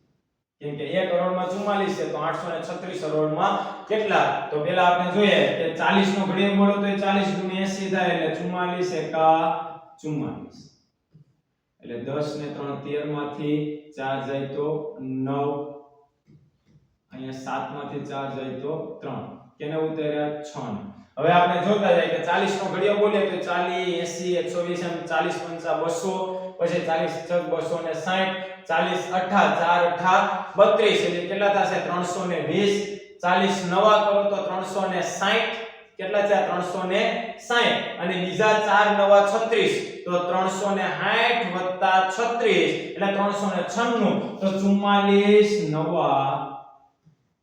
કેમ કે 1 કરોડમાં 44 છે તો 836 કરોડમાં કેટલા તો પહેલા આપણે જોઈએ કે 40 નો ઘડીએ બોલો તો 40 ગુણ્યા 80 થાય એટલે 44 એકા 44 એટલે 10 ને 3 13 માંથી 4 જાય તો 9 અહીંયા 7 માંથી 4 જાય તો 3 કેને ઉતર્યા 6 હવે આપણે જોતા જાય કે 40 નો ઘડીએ બોલીએ તો 40 80 120 એમ 40 5 200 પછી 40 6 260 40 8 4 8 32 એટલે કેટલા થશે 320 40 નવા કરો તો 360 કેટલા છે 360 અને બીજા 4 નવા 36 તો 360 36 એટલે 396 તો 44 નવા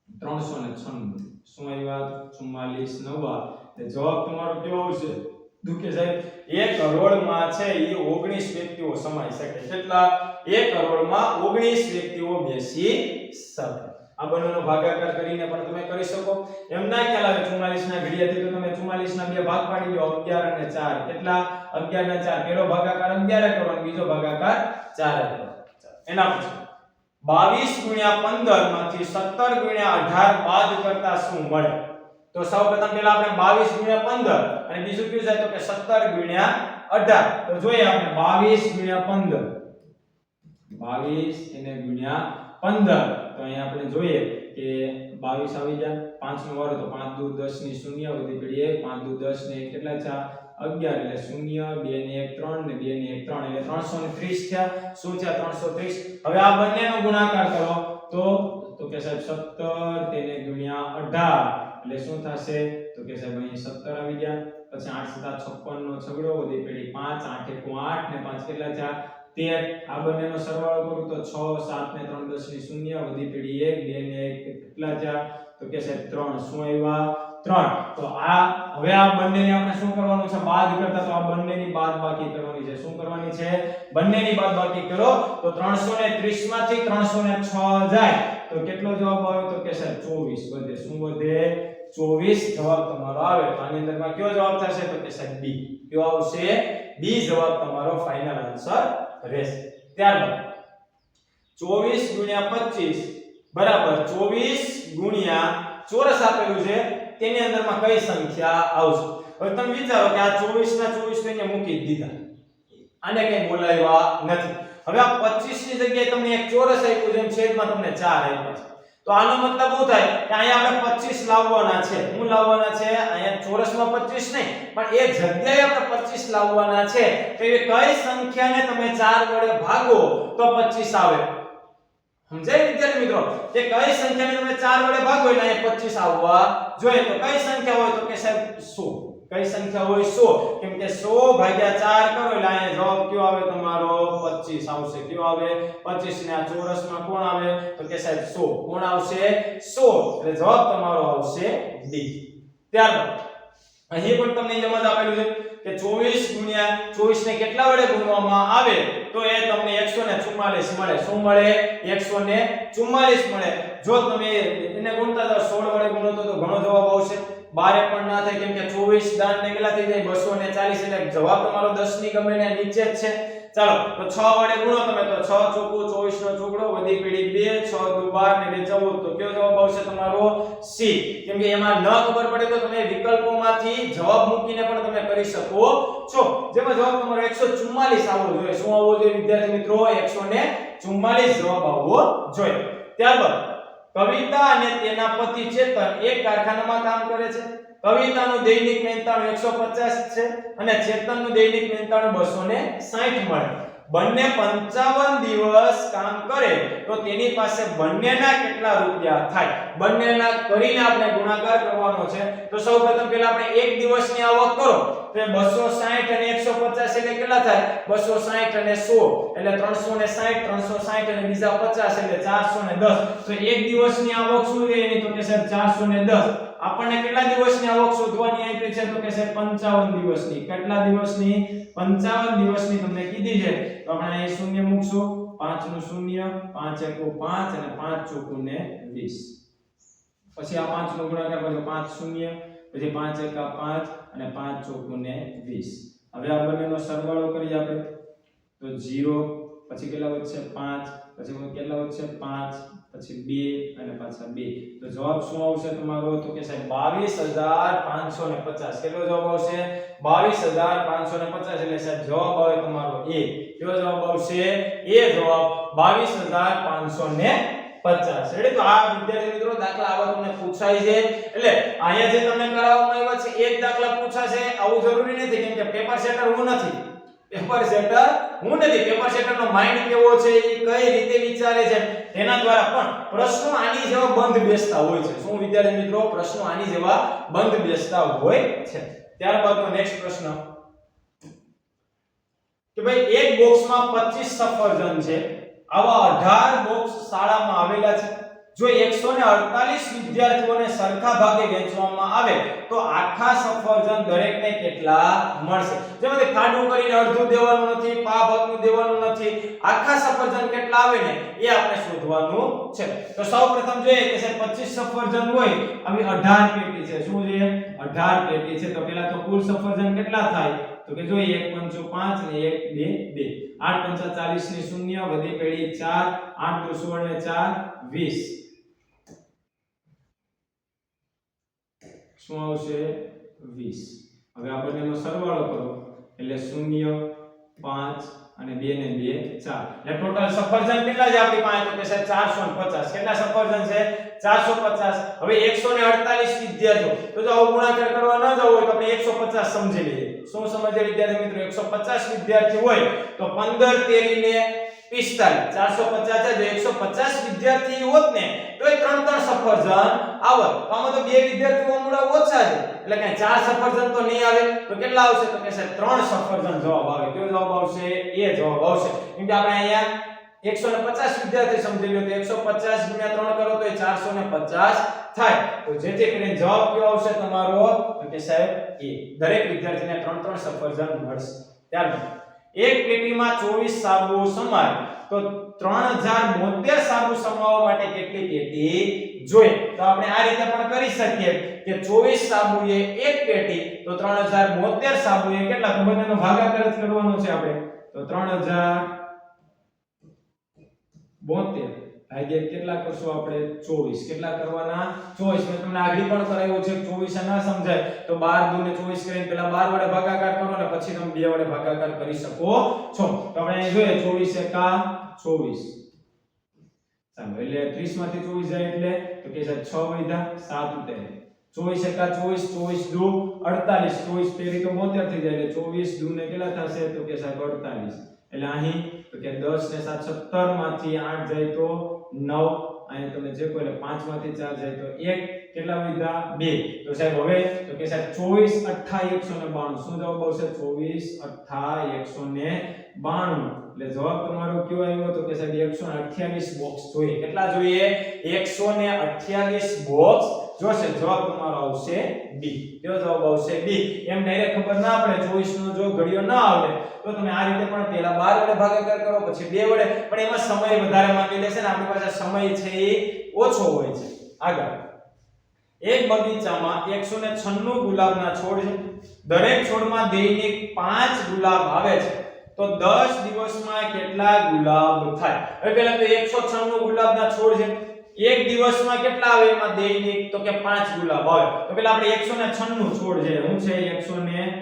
396 શું આવ્યા 44 નવા એટલે જવાબ તમારો કેવો આવશે દુકે સાહેબ 1 કરોડમાં છે એ 19 વ્યક્તિઓ સમાઈ શકે કેટલા 1 કરોડમાં 19 વ્યક્તિઓ બેસી શકે આ બંનેનો ભાગાકાર કરીને પણ તમે કરી શકો એમ ના ખ્યાલ આવે 44 ના ઘડિયાથી તો તમે 44 ના બે ભાગ પાડી દો 11 અને 4 કેટલા 11 ના 4 પહેલો ભાગાકાર 11 કરો અને બીજો ભાગાકાર 4 કરો એના પછી 22 ગુણ્યા 15 માંથી 17 ગુણ્યા 18 બાદ કરતા શું મળે તો સૌપ્રથમ પહેલા આપણે 22 ગુણ્યા 15 અને બીજું કયું છે તો કે 17 ગુણ્યા 18 તો જોઈએ આપણે 22 ગુણ્યા 15 22 એને ગુણ્યા 15 તો અહીંયા આપણે જોઈએ કે 22 આવી ગયા 5 નો વારો તો 5 દુ 10 ની 0 વધી પડી 1 5 દુ 10 ને કેટલા છે 11 એટલે 0 2 ને 1 3 ને 2 ને 1 3 એટલે 330 થયા શું છે 330 હવે આ બંનેનો ગુણાકાર કરો તો કે સાહેબ 17 તેને ગુણ્યા 18 એટલે શું થશે તો કે સાહેબ અહીં 17 આવી ગયા પછી 8 7 56 નો છગડો વધી પડી 5 8 1 8 ને 5 કેટલા થયા 13 આ બંનેનો સરવાળો કરું તો 6 7 ને 3 10 ની 0 વધી પડી 1 2 ને 1 કેટલા થયા તો કે સાહેબ 3 શું આવ્યા 3 તો આ હવે આ બંનેને આપણે શું કરવાનું છે બાદ કરતા તો આ બંનેની બાદબાકી કરવાની છે શું કરવાની છે બંનેની બાદબાકી કરો તો 330 માંથી 306 જાય તો કેટલો જવાબ આવે તો કે સાહેબ 24 વધે શું વધે 24 જવાબ તમારો આવે તો આની અંદરમાં કયો જવાબ થશે તો કે સાહેબ બી કયો આવશે બી જવાબ તમારો ફાઇનલ આન્સર રહેશે ત્યારબાદ 24 ગુણ્યા 25 બરાબર 24 ગુણ્યા ચોરસ આપેલું છે તેની અંદરમાં કઈ સંખ્યા આવશે હવે તમે વિચારો કે આ 24 ના 24 તો અહીંયા મૂકી દીધા આને કઈ બોલાવ્યા નથી હવે આ 25 ની જગ્યાએ તમને એક ચોરસ આપ્યું છે છેદમાં તમને 4 આપ્યા છે તો આનો મતલબ શું થાય કે અહીંયા આપણે 25 લાવવાના છે શું લાવવાના છે અહીંયા ચોરસમાં 25 નહીં પણ એ જગ્યાએ આપણે 25 લાવવાના છે તો એ કઈ સંખ્યાને તમે 4 વડે ભાગો તો 25 આવે સમજાય વિદ્યાર્થી મિત્રો કે કઈ સંખ્યાને તમે 4 વડે ભાગો એટલે અહીંયા 25 આવવા જોઈએ તો કઈ સંખ્યા હોય તો કે સાહેબ 100 કઈ સંખ્યા હોય 100 કેમ કે 100 ભાગ્યા 4 કરો એટલે અહીંયા જવાબ કયો આવે તમારો 25 આવશે કયો આવે 25 ને આ ચોરસમાં કોણ આવે તો કે સાહેબ 100 કોણ આવશે 100 એટલે જવાબ તમારો આવશે ડી ત્યારબાદ અહીં પણ તમને સમજ આપેલું છે કે 24 ગુણ્યા 24 ને કેટલા વડે ગુણવામાં આવે તો એ તમને 144 મળે શું મળે 144 મળે જો તમે એને ગુણતા જાવ 16 વડે ગુણો તો ઘણો જવાબ આવશે 12 પણ ના થાય કેમ કે 24 દાન ને કેટલા થઈ જાય 240 એટલે જવાબ તમારો 10 ની ગમે ને નીચે જ છે ચાલો તો 6 વડે ગુણો તમે તો 6 ચોકુ 24 નો ચોકડો વધી પડી 2 6 દુ 12 ને 2 14 તો કયો જવાબ આવશે તમારો સી કેમ કે એમાં ન ખબર પડે તો તમે વિકલ્પોમાંથી જવાબ મૂકીને પણ તમે કરી શકો છો જેમાં જવાબ તમારો 144 આવવો જોઈએ શું આવવો જોઈએ વિદ્યાર્થી મિત્રો 144 જવાબ આવવો જોઈએ ત્યારબાદ કવિતા અને તેના પતિ ચેતન એક કારખાનામાં કામ કરે છે કવિતાનું દૈનિક મહેનતાણું 150 છે અને ચેતનનું દૈનિક મહેનતાણું 260 મળે બંને 55 દિવસ કામ કરે તો તેની પાસે બંનેના કેટલા રૂપિયા થાય બંનેના કરીને આપણે ગુણાકાર કરવાનો છે તો સૌપ્રથમ પહેલા આપણે એક દિવસની આવક કરો તો 260 અને 150 એટલે કેટલા થાય 260 અને 100 એટલે 360 360 અને બીજા 50 એટલે 410 તો એક દિવસની આવક શું રહે એની તો કે સાહેબ 410 આપણને કેટલા દિવસની આવક શોધવાની આપી છે તો કે સાહેબ 55 દિવસની કેટલા દિવસની 55 દિવસની તમને કીધી છે તો આપણે અહીં શૂન્ય મૂકશું 5 નું શૂન્ય 5 એકુ 5 અને 5 ચોકુ ને 20 પછી આ 5 નો ગુણાકાર પછી 5 શૂન્ય પછી 5 એકા 5 અને 5 ચોકુ ને 20 હવે આ બંનેનો સરવાળો કરીએ આપણે તો 0 પછી કેટલા વધશે 5 પછી કેટલા વધશે 5 પછી 2 અને પાછા 2 તો જવાબ શું આવશે તમારો તો કે સાહેબ 22550 કેટલો જવાબ આવશે 22550 એટલે સાહેબ જવાબ આવે તમારો એ કયો જવાબ આવશે એ જવાબ 22550 રેડી તો આ વિદ્યાર્થી મિત્રો દાખલા આવા તમને પૂછાય છે એટલે અહીંયા જે તમને કરાવવામાં આવ્યા છે એક દાખલા પૂછાશે આવું જરૂરી નથી કેમ કે પેપર સેટર હું નથી પેપર સેટરનો માઇન્ડ કેવો છે એ કઈ રીતે વિચારે છે તેના દ્વારા પણ પ્રશ્નો આની જેવા બંધ બેસતા હોય છે શું વિદ્યાર્થી મિત્રો પ્રશ્નો આની જેવા બંધ બેસતા હોય છે ત્યારબાદનો નેક્સ્ટ પ્રશ્ન કે ભાઈ એક બોક્સમાં 25 સફરજન છે આવા 18 બોક્સ શાળામાં આવેલા છે જો 148 વિદ્યાર્થીઓને સરખા ભાગે વહેંચવામાં આવે તો આખા સફરજન દરેકને કેટલા મળશે જેમાંથી ખાડું કરીને અડધું દેવાનું નથી પા ભાગનું દેવાનું નથી આખા સફરજન કેટલા આવે ને એ આપણે શોધવાનું છે તો સૌપ્રથમ જોઈએ કે 25 સફરજન હોય આવી 18 પેટી છે શું છે 18 પેટી છે તો પહેલા તો કુલ સફરજન કેટલા થાય તો કે જોઈએ 1 5 5 ને 1 2 2 8 5 40 ની શૂન્ય વધી પેડી 4 8 2 16 ને 4 20 શું આવશે 20 હવે આ બંનેનો સરવાળો કરો એટલે 0 5 અને 2 ને 2 4 એટલે ટોટલ સફરજન કેટલા છે આપણી પાસે તો કે છે 450 કેટલા સફરજન છે 450 હવે 148 વિદ્યાર્થીઓ તો જો આવો ગુણાકાર કરવા ન જાવ હોય તો આપણે 150 સમજી લઈએ શું સમજે વિદ્યાર્થી મિત્રો 150 વિદ્યાર્થી હોય તો 15 તેરી ને 45 450 છે જો 150 વિદ્યાર્થી હોત ને તો એ 3 સફરજન આવત તો આમાં તો બે વિદ્યાર્થીઓ મૂળા ઓછા છે એટલે કે 4 સફરજન તો નહીં આવે તો કેટલા આવશે તો કે 3 સફરજન જવાબ આવે કયો જવાબ આવશે એ જવાબ આવશે કેમ કે આપણે અહીંયા 150 વિદ્યાર્થી સમજી લો તો 150 ગુણ્યા 3 કરો તો એ 450 થાય તો જેથી કરીને જવાબ કયો આવશે તમારો તો કે સાહેબ એ દરેક વિદ્યાર્થીને 3 સફરજન મળશે ત્યારબાદ એક પેટીમાં 24 સાબુ સમાય તો 3072 સાબુ સમાવવા માટે કેટલી પેટી જોઈએ? તો આપણે આ રીતે પણ કરી શકીએ કે 24 સાબુએ એક પેટી તો 3072 સાબુએ કેટલા, તો બંનેનો ભાગાકાર જ કરવાનો છે આપણે, તો 3072 ભાગ્યા કેટલા કરશું આપણે 24, કેટલા કરવાના 24. મેં તમને આગળ પણ કરાવ્યું છે, 24 ના સમજાય તો 12 દુ ને 24 કરીને પહેલા 12 વડે ભાગાકાર કરો ને પછી તમે 2 વડે ભાગાકાર કરી શકો છો. તો આપણે અહીં જોઈએ 24 એકા 24, ચાલો એટલે 30 માંથી 24 જાય એટલે તો કે સાહેબ 6 વધ્યા 7 ઉતરે, 24 એકા 24, 24 દુ 48, 24 પેરી તો 72 થઈ જાય એટલે 24 દુ ને કેટલા થશે તો કે સાહેબ 48. એટલે અહીં તો કે 10 ને 7 17 માંથી 8 જાય તો 9, અહીં તમે જે કોઈ એટલે 5 માંથી 4 જાય તો 1, કેટલા વધ્યા 2. તો સાહેબ હવે તો કે સાહેબ 24 8 192, શું જવાબ આવશે 24 8 192. એટલે જવાબ તમારો કયો આવ્યો તો કે સાહેબ 128 બોક્સ જોઈએ. કેટલા જોઈએ? 128 બોક્સ જોશે. જવાબ તમારો આવશે બી. કયો જવાબ આવશે બી. એમ ડાયરેક્ટ ખબર ના પડે 24 નો જો ઘડિયો ના આવડે તો તમે આ રીતે પણ પહેલા 12 વડે ભાગાકાર કરો પછી 2 વડે, પણ એમાં સમય વધારે માંગી લેશે ને આપણી પાસે સમય છે એ ઓછો હોય છે. આગળ એક બગીચામાં 196 ગુલાબના છોડ છે. દરેક છોડમાં દૈનિક 5 ગુલાબ આવે છે તો 10 દિવસમાં કેટલા ગુલાબ થાય? હવે પહેલા તો 196 ગુલાબના છોડ છે, એક દિવસમાં કેટલા આવે એમાં દૈનિક તો કે 5 ગુલાબ આવે. તો પહેલા આપણે 196 છોડ છે, હું છે 196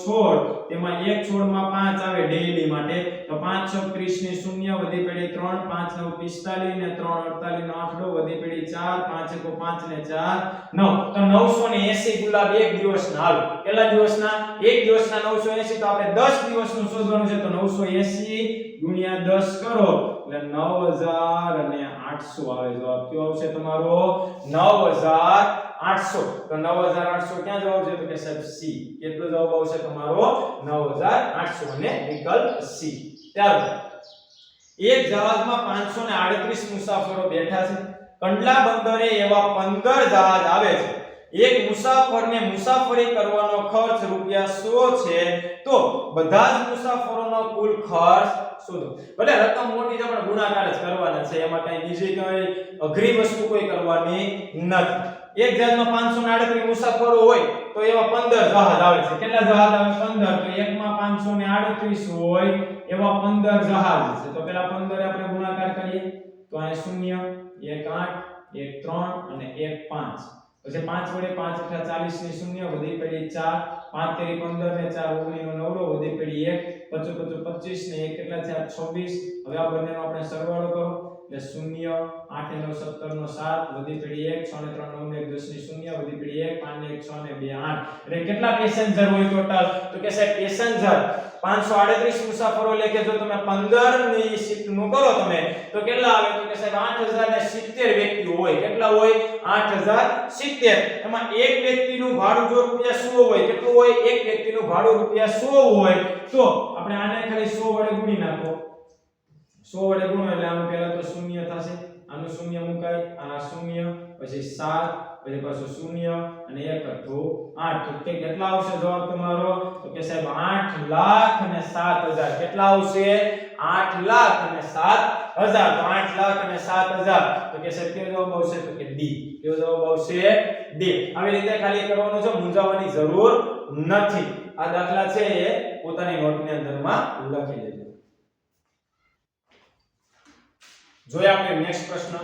છોડ, તેમાં એક છોડમાં 5 આવે ડેઈલી માટે તો 5 6 30 ની 0 વધી પડી 3, 5 9 45 ને 3 48 નો 8 વધી પડી 4, 5 1 5 ને 4 9, તો 980 ગુલાબ એક દિવસના આવે. કેટલા દિવસના? એક દિવસના 980. તો આપણે 10 દિવસનું શોધવાનું છે તો 980 ગુણ્યા 10 કરો એટલે 9800 આવે. જવાબ કયો આવશે તમારો? 9800. તો 9800 ક્યાં જવાબ છે તો કે સાહેબ સી. કેટલો જવાબ આવશે તમારો? 9800 અને વિકલ્પ સી. ત્યારબાદ એક જહાજમાં 538 મુસાફરો બેઠા છે. કંડલા બંદરે એવા 15 જહાજ આવે છે. એક મુસાફરને મુસાફરી કરવાનો ખર્ચ રૂપિયા 100 છે તો બધા જ મુસાફરોનો કુલ ખર્ચ શોધો. ભલે રકમ મોટી છે પણ ગુણાકાર જ કરવાના છે, એમાં કઈ બીજી કઈ અઘરી વસ્તુ કોઈ કરવાની નથી. એક જહાજમાં 538 મુસાફરો હોય તો એવા 15 જહાજ આવે છે. કેટલા જહાજ આવે? 15. તો એકમાં 538 હોય એવા 15 જહાજ છે. તો પેલા 15 આપણે ગુણાકાર કરીએ તો આ 0 1 8 1 3 અને 1 5. પછી 5 વડે 5 * 40 ની 0 વધી પડી 4, 5 તેરી 15 ને 4 19 નો 9 વધી પડી 1, 25 25 ને 1 કેટલા થયા 26. હવે આ બંનેનો આપણે સરવાળો કરો એટલે 0 8 નો 17 નો 7 વધી પડી 1, 6 ને 3 9 ને 1 10 ની 0 વધી પડી 1, 5 ને 1 6 ને 2 8. એટલે કેટલા પેસેન્જર હોય ટોટલ તો કે સાહેબ પેસેન્જર 538 મુસાફરો એટલે કે જો તમે 15 ની શિફ્ટ નું કરો તમે તો કેટલા આવે તો કે સાહેબ 8070 વ્યક્તિઓ હોય. કેટલા હોય? 8070. એમાં એક વ્યક્તિનું ભાડું જો રૂપિયા 100 હોય, કેટલું હોય? એક વ્યક્તિનું ભાડું રૂપિયા 100 હોય તો આપણે આને ખાલી 100 વડે ગુણી નાખો. 100 વડે ગુણો એટલે આનું પહેલા તો 0 થશે, આનું 0 મુકાય, આ 0 પછી 7 પછી પાછું 0 અને 1 તો 8. તો કેટલા આવશે જવાબ તમારો તો કે સાહેબ 8,07,000. કેટલા આવશે? 8,07,000. તો 8,07,000 તો કે સાહેબ કયો જવાબ આવશે તો કે ડી. કયો જવાબ આવશે? ડી. આવી રીતે ખાલી કરવાનું છે, મૂંઝાવાની જરૂર નથી. આ દાખલા છે એ પોતાની નોટની અંદરમાં લખી લેજો. જોઈએ આપણે નેક્સ્ટ પ્રશ્ન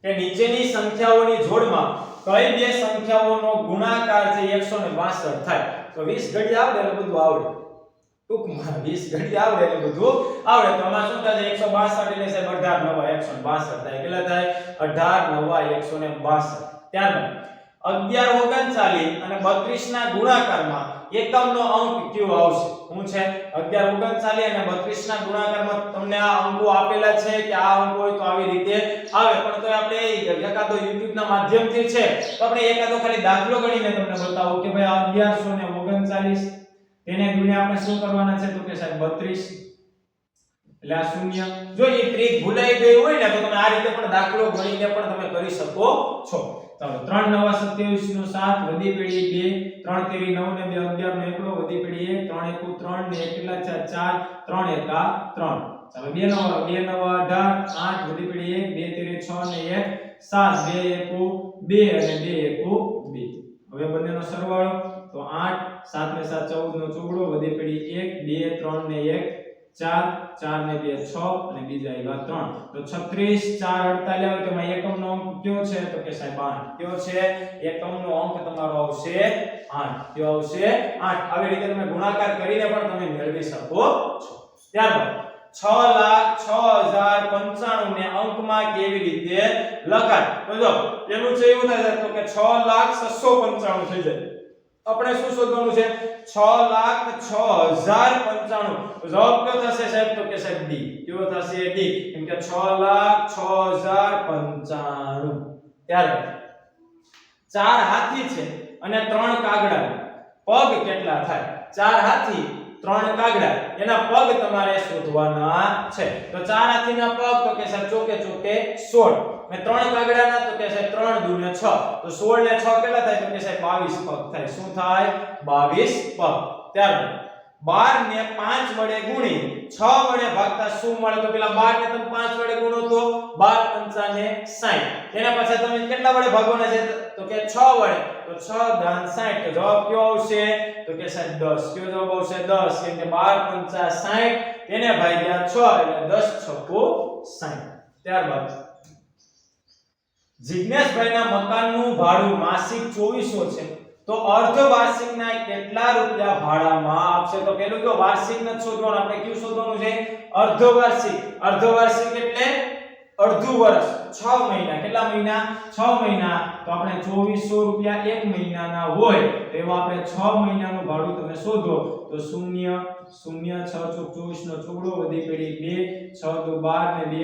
કે નીચેની સંખ્યાઓની જોડમાં કઈ બે સંખ્યાઓનો ગુણાકાર છે 162 થાય? તો 20 ઘડી આવડે એટલે બધું આવડે. ટૂંકમાં 20 ઘડી આવડે એટલે બધું આવડે. તો આમાં શું થાય? 162 એટલે સાહેબ 18 9 162 થાય. કેટલા થાય? 18 9 162. ત્યારબાદ 11 39 અને 32 ના ગુણાકારમાં એકમનો અંક કયો આવશે? શું છે? 11 39 અને 32 ના ગુણાકારમાં તમને આ અંકો આપેલા છે કે આ અંક હોય તો આવી રીતે આવે, પણ તો આપણે એકાદો YouTube ના માધ્યમથી છે તો આપણે એકાદો ખાલી દાખલો ગણીને તમને બતાવું કે ભાઈ 1139 તેને ગુણ્યા આપણે શું કરવાના છે તો કે સાહેબ 32 એટલે આ 0. જો એ ટ્રીક ભૂલાઈ ગઈ હોય ને તો તમે આ રીતે પણ દાખલો ગણીને પણ તમે કરી શકો છો. તો ચાલો 3 નવા 27 નો 7 વધી પેઢી 2 3 તેરી 9 ને 2 11 નો એકડો વધી પેઢી 1 3 એકુ 3 ને 1 કેટલા છે 4 3 એકા 3 ચાલો 2 નવા 18 8 વધી પેઢી 1 2 તેરી 6 ને 1 7 2 એકુ 2 અને 2 એકુ 2 હવે બંનેનો સરવાળો તો 8 7 ને 7 14 નો ચોગડો વધી પેઢી 1 2 3 ને 1 4 4 ને 2 6 અને બીજા આવ્યા 3 તો 36 4 48 આવે તો માં એકમનો અંક કયો છે તો કે સાહેબ 8 કયો છે એકમનો અંક તમારો આવશે 8 કયો આવશે 8 આવી રીતે તમે ગુણાકાર કરીને પણ તમે મેળવી શકો છો ત્યારબાદ 6,06,095 ને અંકમાં કેવી રીતે લખાય તો જો એનું છે એવું થાય તો કે 6,695 થઈ જાય આપણે શું શોધવાનું છે 6,06,095 જવાબ કયો થશે સાહેબ તો કે સાહેબ ડી કયો થશે ડી કેમ કે 6,06,095 ત્યારબાદ 4 હાથી છે અને 3 કાગડા પગ કેટલા થાય 4 હાથી 3 કાગડા એના પગ તમારે શોધવાના છે તો 4 હાથીના પગ તો કે સાહેબ ચોકે ચોકે 16 મે 3 કાગડાના તો કે સાહેબ 3 દુ ને 6 તો 16 ને 6 કેટલા થાય તો કે સાહેબ 22 પગ થાય શું થાય 22 પગ ત્યારબાદ 12 ને 5 વડે ગુણી 6 વડે ભાગતા શું મળે તો પેલા 12 ને તમે 5 વડે ગુણો તો 12 પંચા ને 60 એના પછી તમે કેટલા વડે ભાગવાના છે તો કે 6 વડે તો 6 દાન 60 તો જવાબ કયો આવશે તો કે સાહેબ 10 કયો જવાબ આવશે 10 કેમ કે 12 પંચા 60 એને ભાગ્યા 6 એટલે 10 છક્કો 60 ત્યારબાદ જિજ્ઞેશભાઈના મકાનનું ભાડું માસિક 2400 છે તો અર્ધ વાર્ષિકના કેટલા રૂપિયા ભાડામાં આપશે તો પેલું જો વાર્ષિક ન શોધવાનું આપણે કયું શોધવાનું છે અર્ધ વાર્ષિક એટલે અડધું વર્ષ 6 મહિના કેટલા મહિના 6 મહિના તો આપણે 2400 રૂપિયા એક મહિનાના હોય તો એમાં આપણે 6 મહિનાનું ભાડું તમે શોધો તો 0 0 6 ચોક 24 નો ચોગડો વધી પેઢી 2 6 દુ 12 ને 2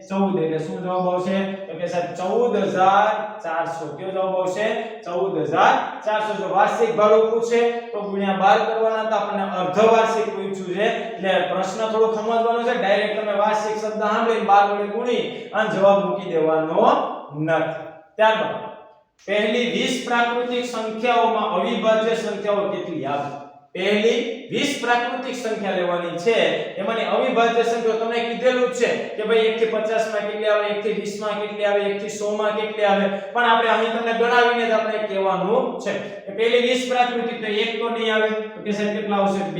14 એટલે શું જવાબ આવશે તો કે સાહેબ 14400 કયો જવાબ આવશે 14400 જો વાર્ષિક ભાડું પૂછે તો ગુણ્યા 12 કરવાના તો આપણને અર્ધ વાર્ષિક પૂછ્યું છે એટલે પ્રશ્ન થોડો સમજવાનો છે ડાયરેક્ટ તમે વાર્ષિક શબ્દ સાંભળીને 12 વડે ગુણી અને જવાબ મૂકી દેવાનો નથી ત્યારબાદ પહેલી 20 પ્રાકૃતિક સંખ્યાઓમાં અવિભાજ્ય સંખ્યાઓ કેટલી આવે પહેલી 20 પ્રાકૃતિક સંખ્યા લેવાની છે એમાંની અવિભાજ્ય સંખ્યાઓ તમને કીધેલું જ છે કે ભાઈ 1 થી 50 માં કેટલી આવે 1 થી 20 માં કેટલી આવે 1 થી 100 માં કેટલી આવે પણ આપણે અહીં તમને ગણાવીને જ આપણે કહેવાનું છે કે પહેલી 20 પ્રાકૃતિક તો 1 તો નહીં આવે તો કે સાહેબ કેટલા આવશે 2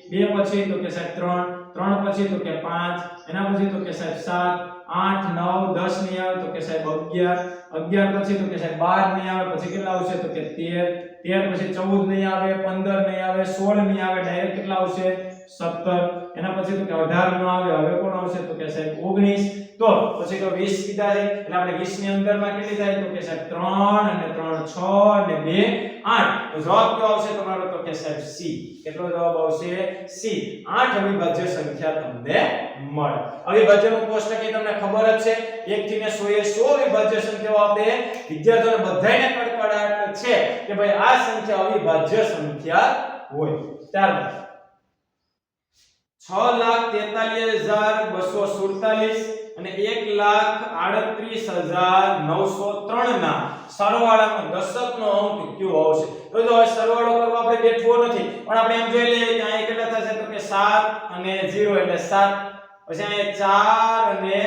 2 પછી તો કે સાહેબ 3 3 પછી તો કે 5 એના પછી તો કે સાહેબ 7 8 9 10 નહીં આવે તો કે સાહેબ 11 11 પછી તો કે સાહેબ 12 નહીં આવે પછી કેટલા આવશે તો કે 13 13 પછી 14 નહીં આવે 15 નહીં આવે 16 નહીં આવે ડાયરેક્ટ કેટલા આવશે 17 એના પછી તો કે 18 નો આવે હવે કોણ આવશે તો કે સાહેબ 19 તો પછી તો 20 કીધા છે એટલે આપણે 20 ની અંદરમાં કેટલી થાય તો કે સાહેબ 3 અને 3 6 અને 2 8 તો જવાબ કયો આવશે તમારો તો કે સાહેબ સી કેટલો જવાબ આવશે સી 8 અવિભાજ્ય સંખ્યા તમને મળે અવિભાજ્યનું કોષ્ટક એ તમને ખબર જ છે 1 થી ને 100 એ 100 અવિભાજ્ય સંખ્યાઓ આપે વિદ્યાર્થીઓને બધાયને કડકડાટ છે કે ભાઈ આ સંખ્યા અવિભાજ્ય સંખ્યા હોય ત્યારબાદ 6,43,247 અને 1,38,903 ના સરવાળાનો દશકનો અંક કયો આવશે તો જો સરવાળો કરવા આપણે બેઠવો નથી પણ આપણે એમ જોઈ લઈએ કે અહીં કેટલા થશે તો કે 7 અને 0 એટલે 7 પછી અહીં 4 અને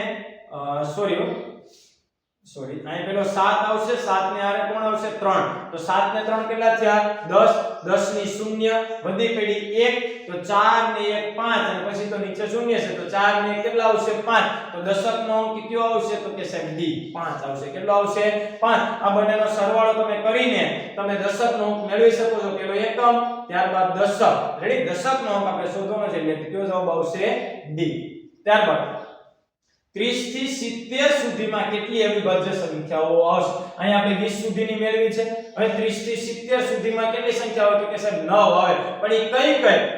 સોરી અહીં પેલો 7 આવશે 7 ને આરે કોણ આવશે 3 તો 7 ને 3 કેટલા થયા 10 10 ની 0 વધી પેઢી 1 તો 4 ને 1 5 અને પછી તો નીચે 0 છે તો 4 ને 1 કેટલા આવશે 5 તો દશકનો અંક કયો આવશે તો કે સાહેબ ડી 5 આવશે કેટલો આવશે 5 આ બંનેનો સરવાળો તમે કરીને તમે દશકનો અંક મેળવી શકો છો પેલો એકમ ત્યારબાદ દશક રેડી દશકનો અંક આપણે શોધવાનો છે એટલે કયો જવાબ આવશે ડી ત્યારબાદ 30 થી 70 સુધીમાં કેટલી અવિભાજ્ય સંખ્યાઓ આવશે અહીં આપણે 20 સુધીની મેળવી છે હવે 30 થી 70 સુધીમાં કેટલી સંખ્યા આવે તો કે સાહેબ 9 આવે પણ એ કઈ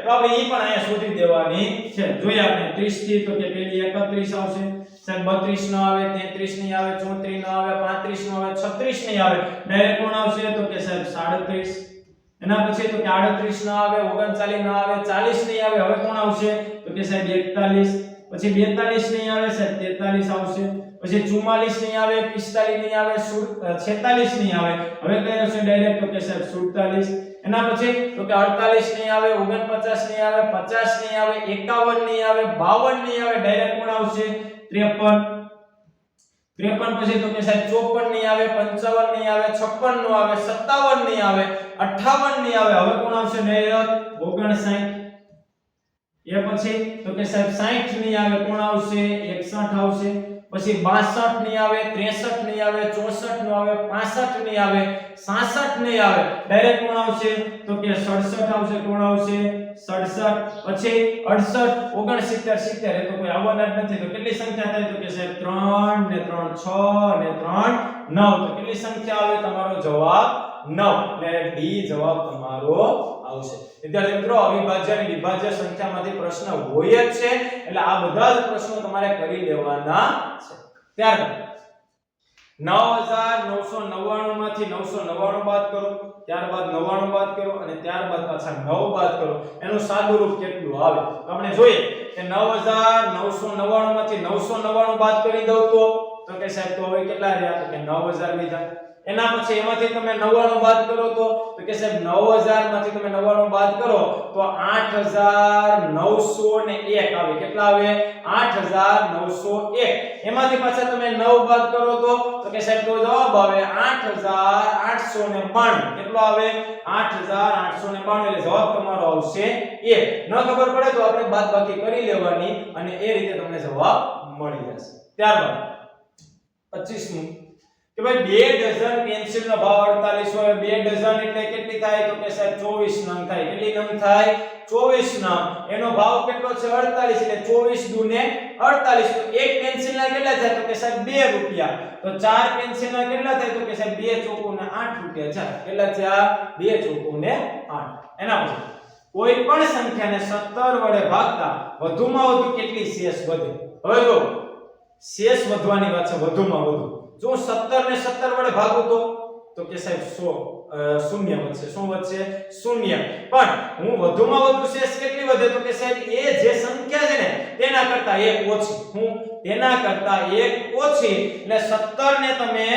તો આપણે એ પણ અહીંયા શોધી દેવાની છે જોઈએ આપણે 30 થી તો કે પેલી 31 આવશે સાહેબ 32 નો આવે 33 નહીં આવે 34 નો આવે 35 નો આવે 36 નહીં આવે ડાયરેક્ટ કોણ આવશે તો કે સાહેબ 37 એના પછી તો કે 38 નો આવે 39 નો આવે 40 નહીં આવે હવે કોણ આવશે તો કે સાહેબ 41 પછી 42 નહીં આવે સાહેબ 43 આવશે, પછી 44 નહીં આવે, 45 નહીં આવે, 46 નહીં આવે, હવે કઈ આવશે ડાયરેક્ટ તો કે સાહેબ 47, એના પછી તો કે 48 નહીં આવે, 49 નહીં આવે, 50 નહીં આવે, 51 નહીં આવે, 52 નહીં આવે, ડાયરેક્ટ કોણ આવશે 53, 53 પછી તો કે સાહેબ 54 નહીં આવે, 55 નહીં આવે, 56 નો આવે, 57 નહીં આવે, 58 નહીં આવે, હવે કોણ આવશે ડાયરેક્ટ 59, એ પછી તો કે સાહેબ 60 નહીં આવે, કોણ આવશે 61 આવશે, પછી 62 નહીં આવે, 63 નહીં આવે, 64 નો આવે, 65 નહીં આવે, 66 નહીં આવે, ડાયરેક્ટ કોણ આવશે તો કે 67 આવશે, કોણ આવશે 67, પછી 68 69 70, એ તો કોઈ આવવાના જ નથી, તો કેટલી સંખ્યા થાય તો કે સાહેબ 3 ને 3 6 ને 3 9, તો કેટલી સંખ્યા આવે તમારો જવાબ 9, એટલે ડી જવાબ તમારો આવશે. વિદ્યાર્થી મિત્રો અવિભાજ્ય અને વિભાજ્ય સંખ્યામાંથી પ્રશ્ન હોય જ છે, એટલે આ બધા જ પ્રશ્નો તમારે કરી લેવાના છે. ત્યારબાદ 9999 માંથી 999 બાદ કરો, ત્યારબાદ 99 બાદ કરો અને ત્યારબાદ પાછા 9 બાદ કરો, એનું સાદું રૂપ કેટલું આવે તો આપણે જોઈએ કે 9999 માંથી 999 બાદ કરી દઉં તો કે સાહેબ તો હવે કેટલા રહ્યા તો કે 9000 લીધા, એના પછી એમાંથી તમે 99 બાદ કરો તો કે સાહેબ 9000 માંથી તમે 99 બાદ કરો તો 8901 આવે, કેટલા આવે 8901, એમાંથી પાછા તમે 9 બાદ કરો તો કે સાહેબ તો જવાબ આવે 8892, કેટલો આવે 8892, એટલે જવાબ તમારો આવશે 1. ન ખબર પડે તો આપણે બાદબાકી કરી લેવાની અને એ રીતે તમને જવાબ મળી જશે. ત્યારબાદ 25મું કે ભાઈ 2 ડઝન પેન્સિલનો ભાવ 48 હોય, 2 ડઝન એટલે કેટલી થાય તો કે સાહેબ 24 નંગ થાય, કેટલી નંગ થાય 24 નંગ, એનો ભાવ કેટલો છે 48, એટલે 24 દુને 48, તો એક પેન્સિલના કેટલા થાય તો કે સાહેબ 2 રૂપિયા, તો 4 પેન્સિલના કેટલા થાય તો કે સાહેબ 2 ચોકુને 8 રૂપિયા છે, કેટલા થયા 2 ચોકુને 8. એના પછી કોઈ પણ સંખ્યાને 17 વડે ભાગતા વધુમાં વધુ કેટલી શેષ વધે, હવે જો શેષ વધવાની વાત છે, વધુમાં વધુ જો 17 ને 17 વડે ભાગું તો કે સાહેબ 100 શૂન્ય વધશે, શું વધશે શૂન્ય, પણ હું વધુમાં વધુ શેષ કેટલી વધે તો કે સાહેબ એ જે સંખ્યા છે ને તેના કરતા એક ઓછી, હું તેના કરતા એક ઓછી, એટલે 17 ને તમે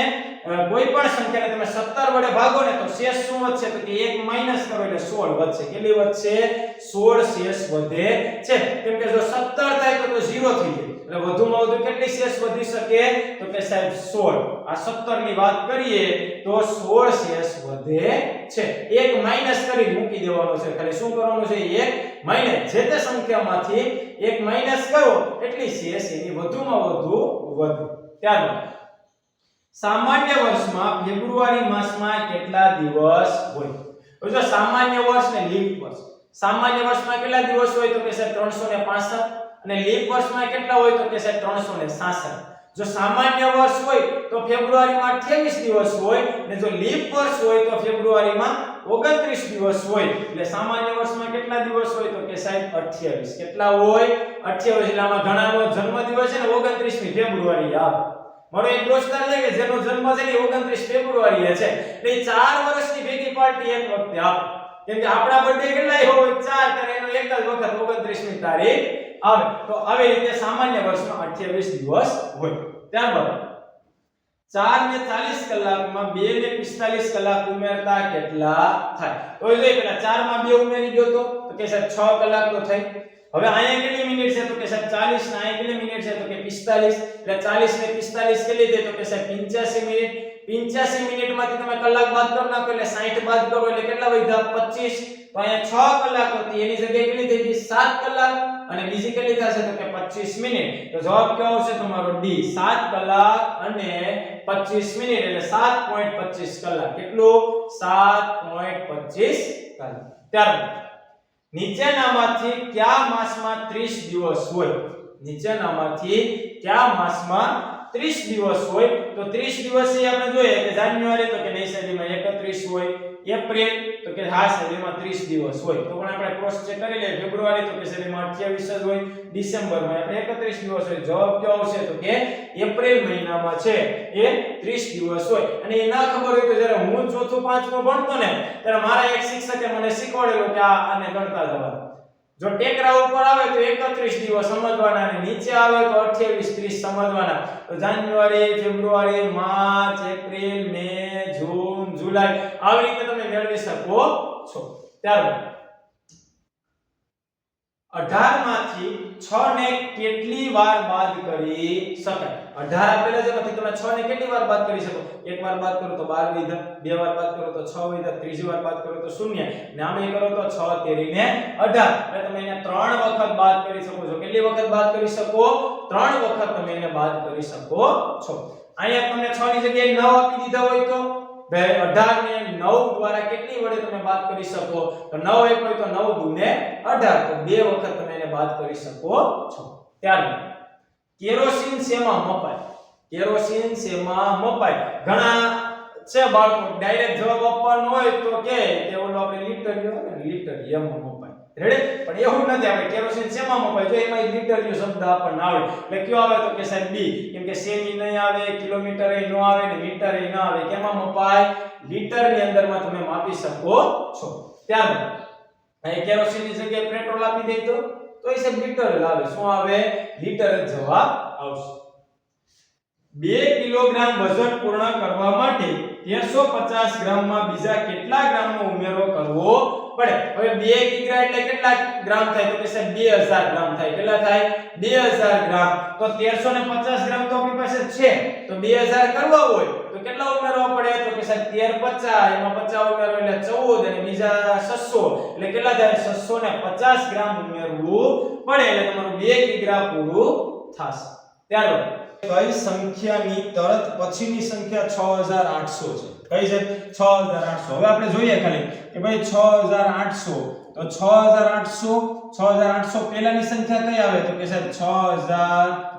કોઈ પણ સંખ્યાને તમે 17 વડે ભાગો ને તો શેષ શું વધશે તો કે 1 માઈનસ કરો એટલે 16 વધશે, કેટલી વધશે 16 શેષ વધે છે, કેમ કે જો 17 થાય તો 0 થઈ જાય, એટલે વધુમાં વધુ કેટલી શેષ વધી શકે તો કે સાહેબ 16, આ 17 ની વાત કરીએ તો 16 શેષ વધે છે, 1 માઈનસ કરી મૂકી દેવાનો છે, ખાલી શું કરવાનું છે 1 માઈનસ, જે તે સંખ્યામાંથી 1 માઈનસ કરો એટલી શેષ એની વધુમાં વધુ વધે. ત્યારબાદ સામાન્ય વર્ષમાં ફેબ્રુઆરી માસમાં કેટલા દિવસ હોય, તો જો સામાન્ય વર્ષ ને લીપ વર્ષ, સામાન્ય વર્ષમાં કેટલા દિવસ હોય તો કે સાહેબ 365 અને લીપ વર્ષમાં કેટલા હોય તો કે સાહેબ 366. જો સામાન્ય વર્ષ હોય તો ફેબ્રુઆરીમાં 28 દિવસ હોય અને જો લીપ વર્ષ હોય તો ફેબ્રુઆરીમાં 29 દિવસ હોય, એટલે સામાન્ય વર્ષમાં કેટલા દિવસ હોય તો કે સાહેબ 28, કેટલા હોય 28, એટલે આમાં ઘણાનો જન્મદિવસ છે ને 29મી ફેબ્રુઆરી આવે, મારો એક દોસ્તાર છે કે જેનો જન્મ છે ને 29 ફેબ્રુઆરીએ છે, એટલે 4 વર્ષની ભેગી પાર્ટી એક વખતે આપે, કેમ કે આપણા બર્થડે કેટલા હોય 4, ત્યારે એનો એક જ વખત 29મી તારીખ આવે, તો આવી રીતે સામાન્ય વર્ષમાં 28 દિવસ હોય. ત્યારબાદ 4 ને 40 કલાકમાં 2 ને 45 કલાક ઉમેરતા કેટલા થાય, તો જોઈએ પેલા 4 માં 2 ઉમેરી દો તો કે સાહેબ 6 કલાક તો થઈ, હવે અહીંયા કેટલી મિનિટ છે તો કે સાહેબ 40 ને અહીંયા કેટલી મિનિટ છે તો કે 45, એટલે 40 ને 45 કેટલી થાય તો કે સાહેબ 85 મિનિટ, 85 મિનિટમાંથી તમે કલાક બાદ કરી નાખો એટલે 60 બાદ કરો એટલે કેટલા વધ્યા 25, તો અહીંયા 6 કલાક હતી એની જગ્યાએ કેટલી થઈ ગઈ 7 કલાક અને બીજી કેટલી થશે તો કે 25 મિનિટ, તો જવાબ કયો આવશે તમારો ડી 7 કલાક અને 25 મિનિટ, એટલે 7.25 કલાક, કેટલું 7.25 કલાક. ત્યારબાદ નીચેનામાંથી કયા માસમાં 30 દિવસ હોય, નીચેનામાંથી કયા માસમાં 30 દિવસ હોય, તો 30 દિવસે આપણે જોઈએ કે જાન્યુઆરી તો કે નૈસર્ગિકમાં 31 હોય, એપ્રિલ તો કે હા સદીમાં 30 દિવસ હોય, તો પણ આપણે ક્રોસ ચેક કરી લઈએ, ફેબ્રુઆરી તો કે સદીમાં 28 જ હોય, ડિસેમ્બરમાં આપણે 31 દિવસ હોય, જવાબ કયો આવશે તો કે એપ્રિલ મહિનામાં છે એ 30 દિવસ હોય. અને એ ના ખબર હોય તો જ્યારે હું ચોથું પાંચમું ભણતો ને ત્યારે મારા એક શિક્ષકે મને શીખવાડેલું કે આને ગણતા જવાનું, જો ટેકરા ઉપર આવે તો 31 દિવસ સમજવાના અને નીચે આવે તો 28 30 સમજવાના તો જાન્યુઆરી ફેબ્રુઆરી માર્ચ એપ્રિલ મે જૂન જુલાઈ આવી રીતે તમે મેળવી શકો છો ત્યારબાદ 18 માંથી 6 ને કેટલી વાર બાદ કરી શકાય 18 આપેલા છે પછી તમે 6 ને કેટલી વાર બાદ કરી શકો એક વાર બાદ કરો તો 12 વિધા બે વાર બાદ કરો તો 6 વિધા ત્રીજી વાર બાદ કરો તો 0 ને આમે કરો તો 6 તેરી ને 18 એટલે તમે એને 3 વખત બાદ કરી શકો છો કેટલી વખત બાદ કરી શકો 3 વખત તમે એને બાદ કરી શકો છો અહીંયા તમને 6 ની જગ્યાએ 9 આપી દીધા હોય તો 18 ને 9 દ્વારા કેટલી વડે તમે બાદ કરી શકો તો 9 એક હોય તો 9 દુને 18 તો બે વખત તમે એને બાદ કરી શકો છો ત્યારબાદ કેરોસીન શેમાં મપાય કેરોસીન શેમાં મપાય ઘણા છે બાળકો ડાયરેક્ટ જવાબ આપવાનો હોય તો કે ઓલો આપણે લીટરિયમ મપાય રેડી પણ એવું નથી આપણે કેરોસીન શેમાં મપાય જો એમાં લીટરિયમ શબ્દ આપણને આવડે એટલે કયો આવે તો કે સાહેબ બી કેમ કે સેમી નહીં આવે કિલોમીટર એ ન આવે ને મીટર એ ન આવે કેમાં મપાય લીટર ની અંદરમાં તમે માપી શકો છો ત્યારબાદ અહીં કેરોસીન ની જગ્યાએ પેટ્રોલ આપી દે તો એ સાહેબ લીટર જ આવે શું આવે લીટર જ જવાબ આવશે 2 કિલોગ્રામ વજન પૂર્ણ કરવા માટે 1350 ગ્રામમાં બીજા કેટલા ગ્રામનો ઉમેરો કરવો પડે હવે 2 કિગ્રા એટલે કેટલા ગ્રામ થાય તો કે સાહેબ 2000 ગ્રામ થાય કેટલા થાય 2000 ગ્રામ તો 1350 ગ્રામ તો આપણી પાસે છે તો 2000 કરવા હોય તો કેટલા ઉમેરવા પડે તો કે સાહેબ 1350 એમાં 50 ઉમેરો એટલે 14 અને બીજા 600 એટલે કેટલા થાય 650 ગ્રામ ઉમેરવું પડે એટલે તમારું 2 કિગ્રા પૂરું થશે ત્યારબાદ કઈ સંખ્યાની તરત પછીની સંખ્યા 6800 છે કઈ છે 6800 હવે આપણે જોઈએ ખાલી કે ભાઈ 6800 તો 6800 પહેલાની સંખ્યા કઈ આવે તો કે સાહેબ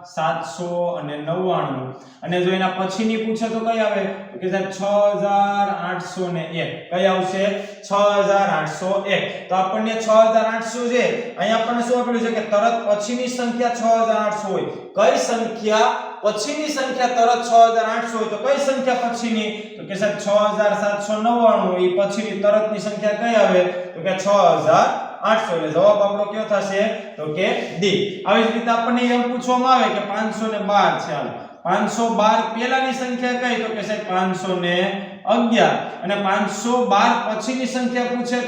6799 અને જો એના પછીની પૂછે તો કઈ આવે તો કે સાહેબ 6801 કઈ આવશે 6801 તો આપણને 6800 છે અહીંયા આપણને શું આપેલું છે કે તરત પછીની સંખ્યા 6800 હોય કઈ સંખ્યા પછીની સંખ્યા તરત 6800 હોય તો કઈ સંખ્યા પછીની તો કે સાહેબ 6799 એ પછીની તરતની સંખ્યા કઈ આવે તો કે 6800 એટલે જવાબ આપણો કયો થશે તો કે ડી આવી જ રીતે આપણને એમ પૂછવામાં આવે કે 512 છે હાલ 512 પહેલાની સંખ્યા કઈ તો કે સાહેબ 511 અને 512 પછીની સંખ્યા પૂછે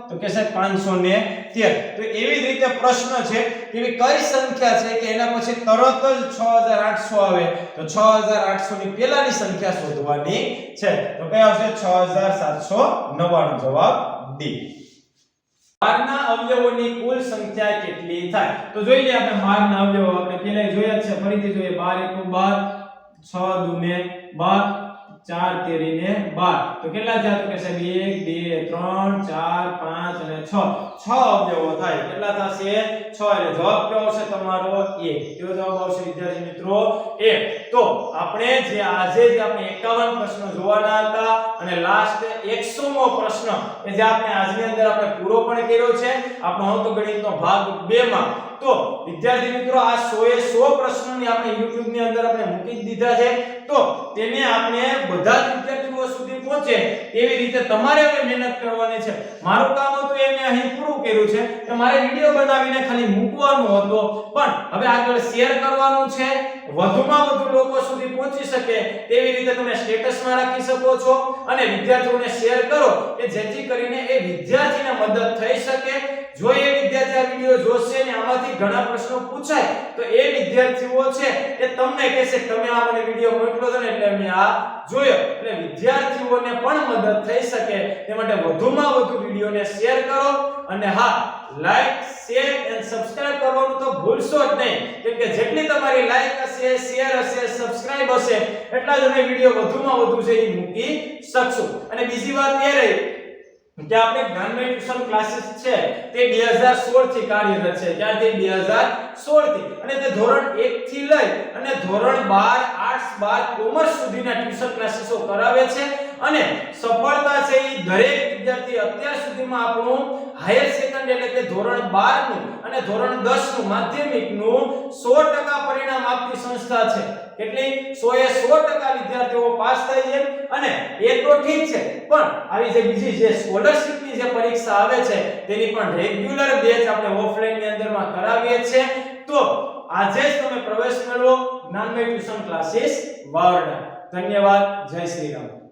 તો કે સાહેબ 513 તો એવી જ રીતે પ્રશ્ન છે કે કઈ સંખ્યા છે કે એના પછી તરત જ 6800 આવે તો 6800 ની પહેલાની સંખ્યા શોધવાની છે તો કઈ આવશે 6799 જવાબ ડી 12 ના અવયવોની કુલ સંખ્યા કેટલી થાય તો જોઈ લે આપણે 12 ના અવયવો આપણે પહેલા જોયા છે ફરીથી જોઈએ 12 * 12 6 * 12 4 તેરી ને 12 તો કેટલા થયા તો કે સાહેબ 1 2 3 4 5 અને 6 અવયવો થાય કેટલા થશે 6 એટલે જવાબ કયો આવશે તમારો A કયો જવાબ આવશે વિદ્યાર્થી મિત્રો A તો આપણે જે આજે જે આપણે 51 પ્રશ્નો જોવાના હતા અને લાસ્ટ 100મો પ્રશ્ન કે જે આપણે આજની અંદર આપણે પૂરો પણ કર્યો છે આપણો અંકગણિતનો ભાગ 2 માં તો વિદ્યાર્થી મિત્રો આ 100 એ 100 પ્રશ્નોની આપણે YouTube ની અંદર આપણે મૂકી દીધા છે તો તેને આપણે બધા જ વિદ્યાર્થીઓ સુધી પહોંચે એવી રીતે તમારે હવે મહેનત કરવાની છે મારું કામ હતું એ મેં અહીં પૂરું કર્યું છે કે મારે વિડિયો બનાવીને ખાલી મૂકવાનો હતો પણ હવે આગળ શેર કરવાનું છે વધુમાં વધુ લોકો સુધી પહોંચી શકે તેવી રીતે તમે સ્ટેટસમાં રાખી શકો છો અને વિદ્યાર્થીઓને શેર કરો કે જેથી કરીને એ વિદ્યાર્થીને મદદ થઈ શકે જો એ વિદ્યાર્થી આ વિડિયો જોશે ને આમાંથી ઘણા પ્રશ્નો પૂછાય તો એ વિદ્યાર્થીઓ છે એ તમને કહેશે તમે આ મને વિડિયો મોકલો છો ને એટલે મેં આ જોયો એટલે વિદ્યાર્થીઓને પણ મદદ થઈ શકે તે માટે વધુમાં વધુ વિડિયોને શેર કરો અને હા લાઈક શેર એન્ડ સબસ્ક્રાઇબ કરવાનું તો ભૂલશો જ નહીં કેમ કે જેટલી તમારી લાઈક હશે શેર હશે સબસ્ક્રાઇબ હશે એટલા જ અમે વિડિયો વધુમાં વધુ છે એ મૂકી શકશું અને બીજી વાત એ રહી કે આપણે જ્ઞાનમય ટ્યુશન ક્લાસીસ છે તે 2016 થી કાર્યરત છે ક્યારથી 2016 થી અને તે ધોરણ 1 થી લઈ અને ધોરણ 12 આર્ટ્સ 12 કોમર્સ સુધીના ટ્યુશન ક્લાસીસો કરાવે છે અને સફળતા છે એ દરેક વિદ્યાર્થી અત્યાર સુધીમાં આપણું હાયર સેકન્ડરી એટલે કે ધોરણ 12 નું અને ધોરણ 10 નું માધ્યમિકનું 100% પરિણામ આપતી સંસ્થા છે કેટલી 100 એ 100% વિદ્યાર્થીઓ પાસ થાય છે અને એ તો ઠીક છે પણ આવી જે બીજી જે સ્કોલરશિપની ની જે પરીક્ષા આવે છે તેની પણ રેગ્યુલર બેચ આપણે ઓફલાઈન ની અંદરમાં કરાવીએ છીએ તો આજે જ તમે પ્રવેશ મેળવો જ્ઞાનમય ટ્યુશન ક્લાસીસ વાવરણા ધન્યવાદ જય શ્રી રામ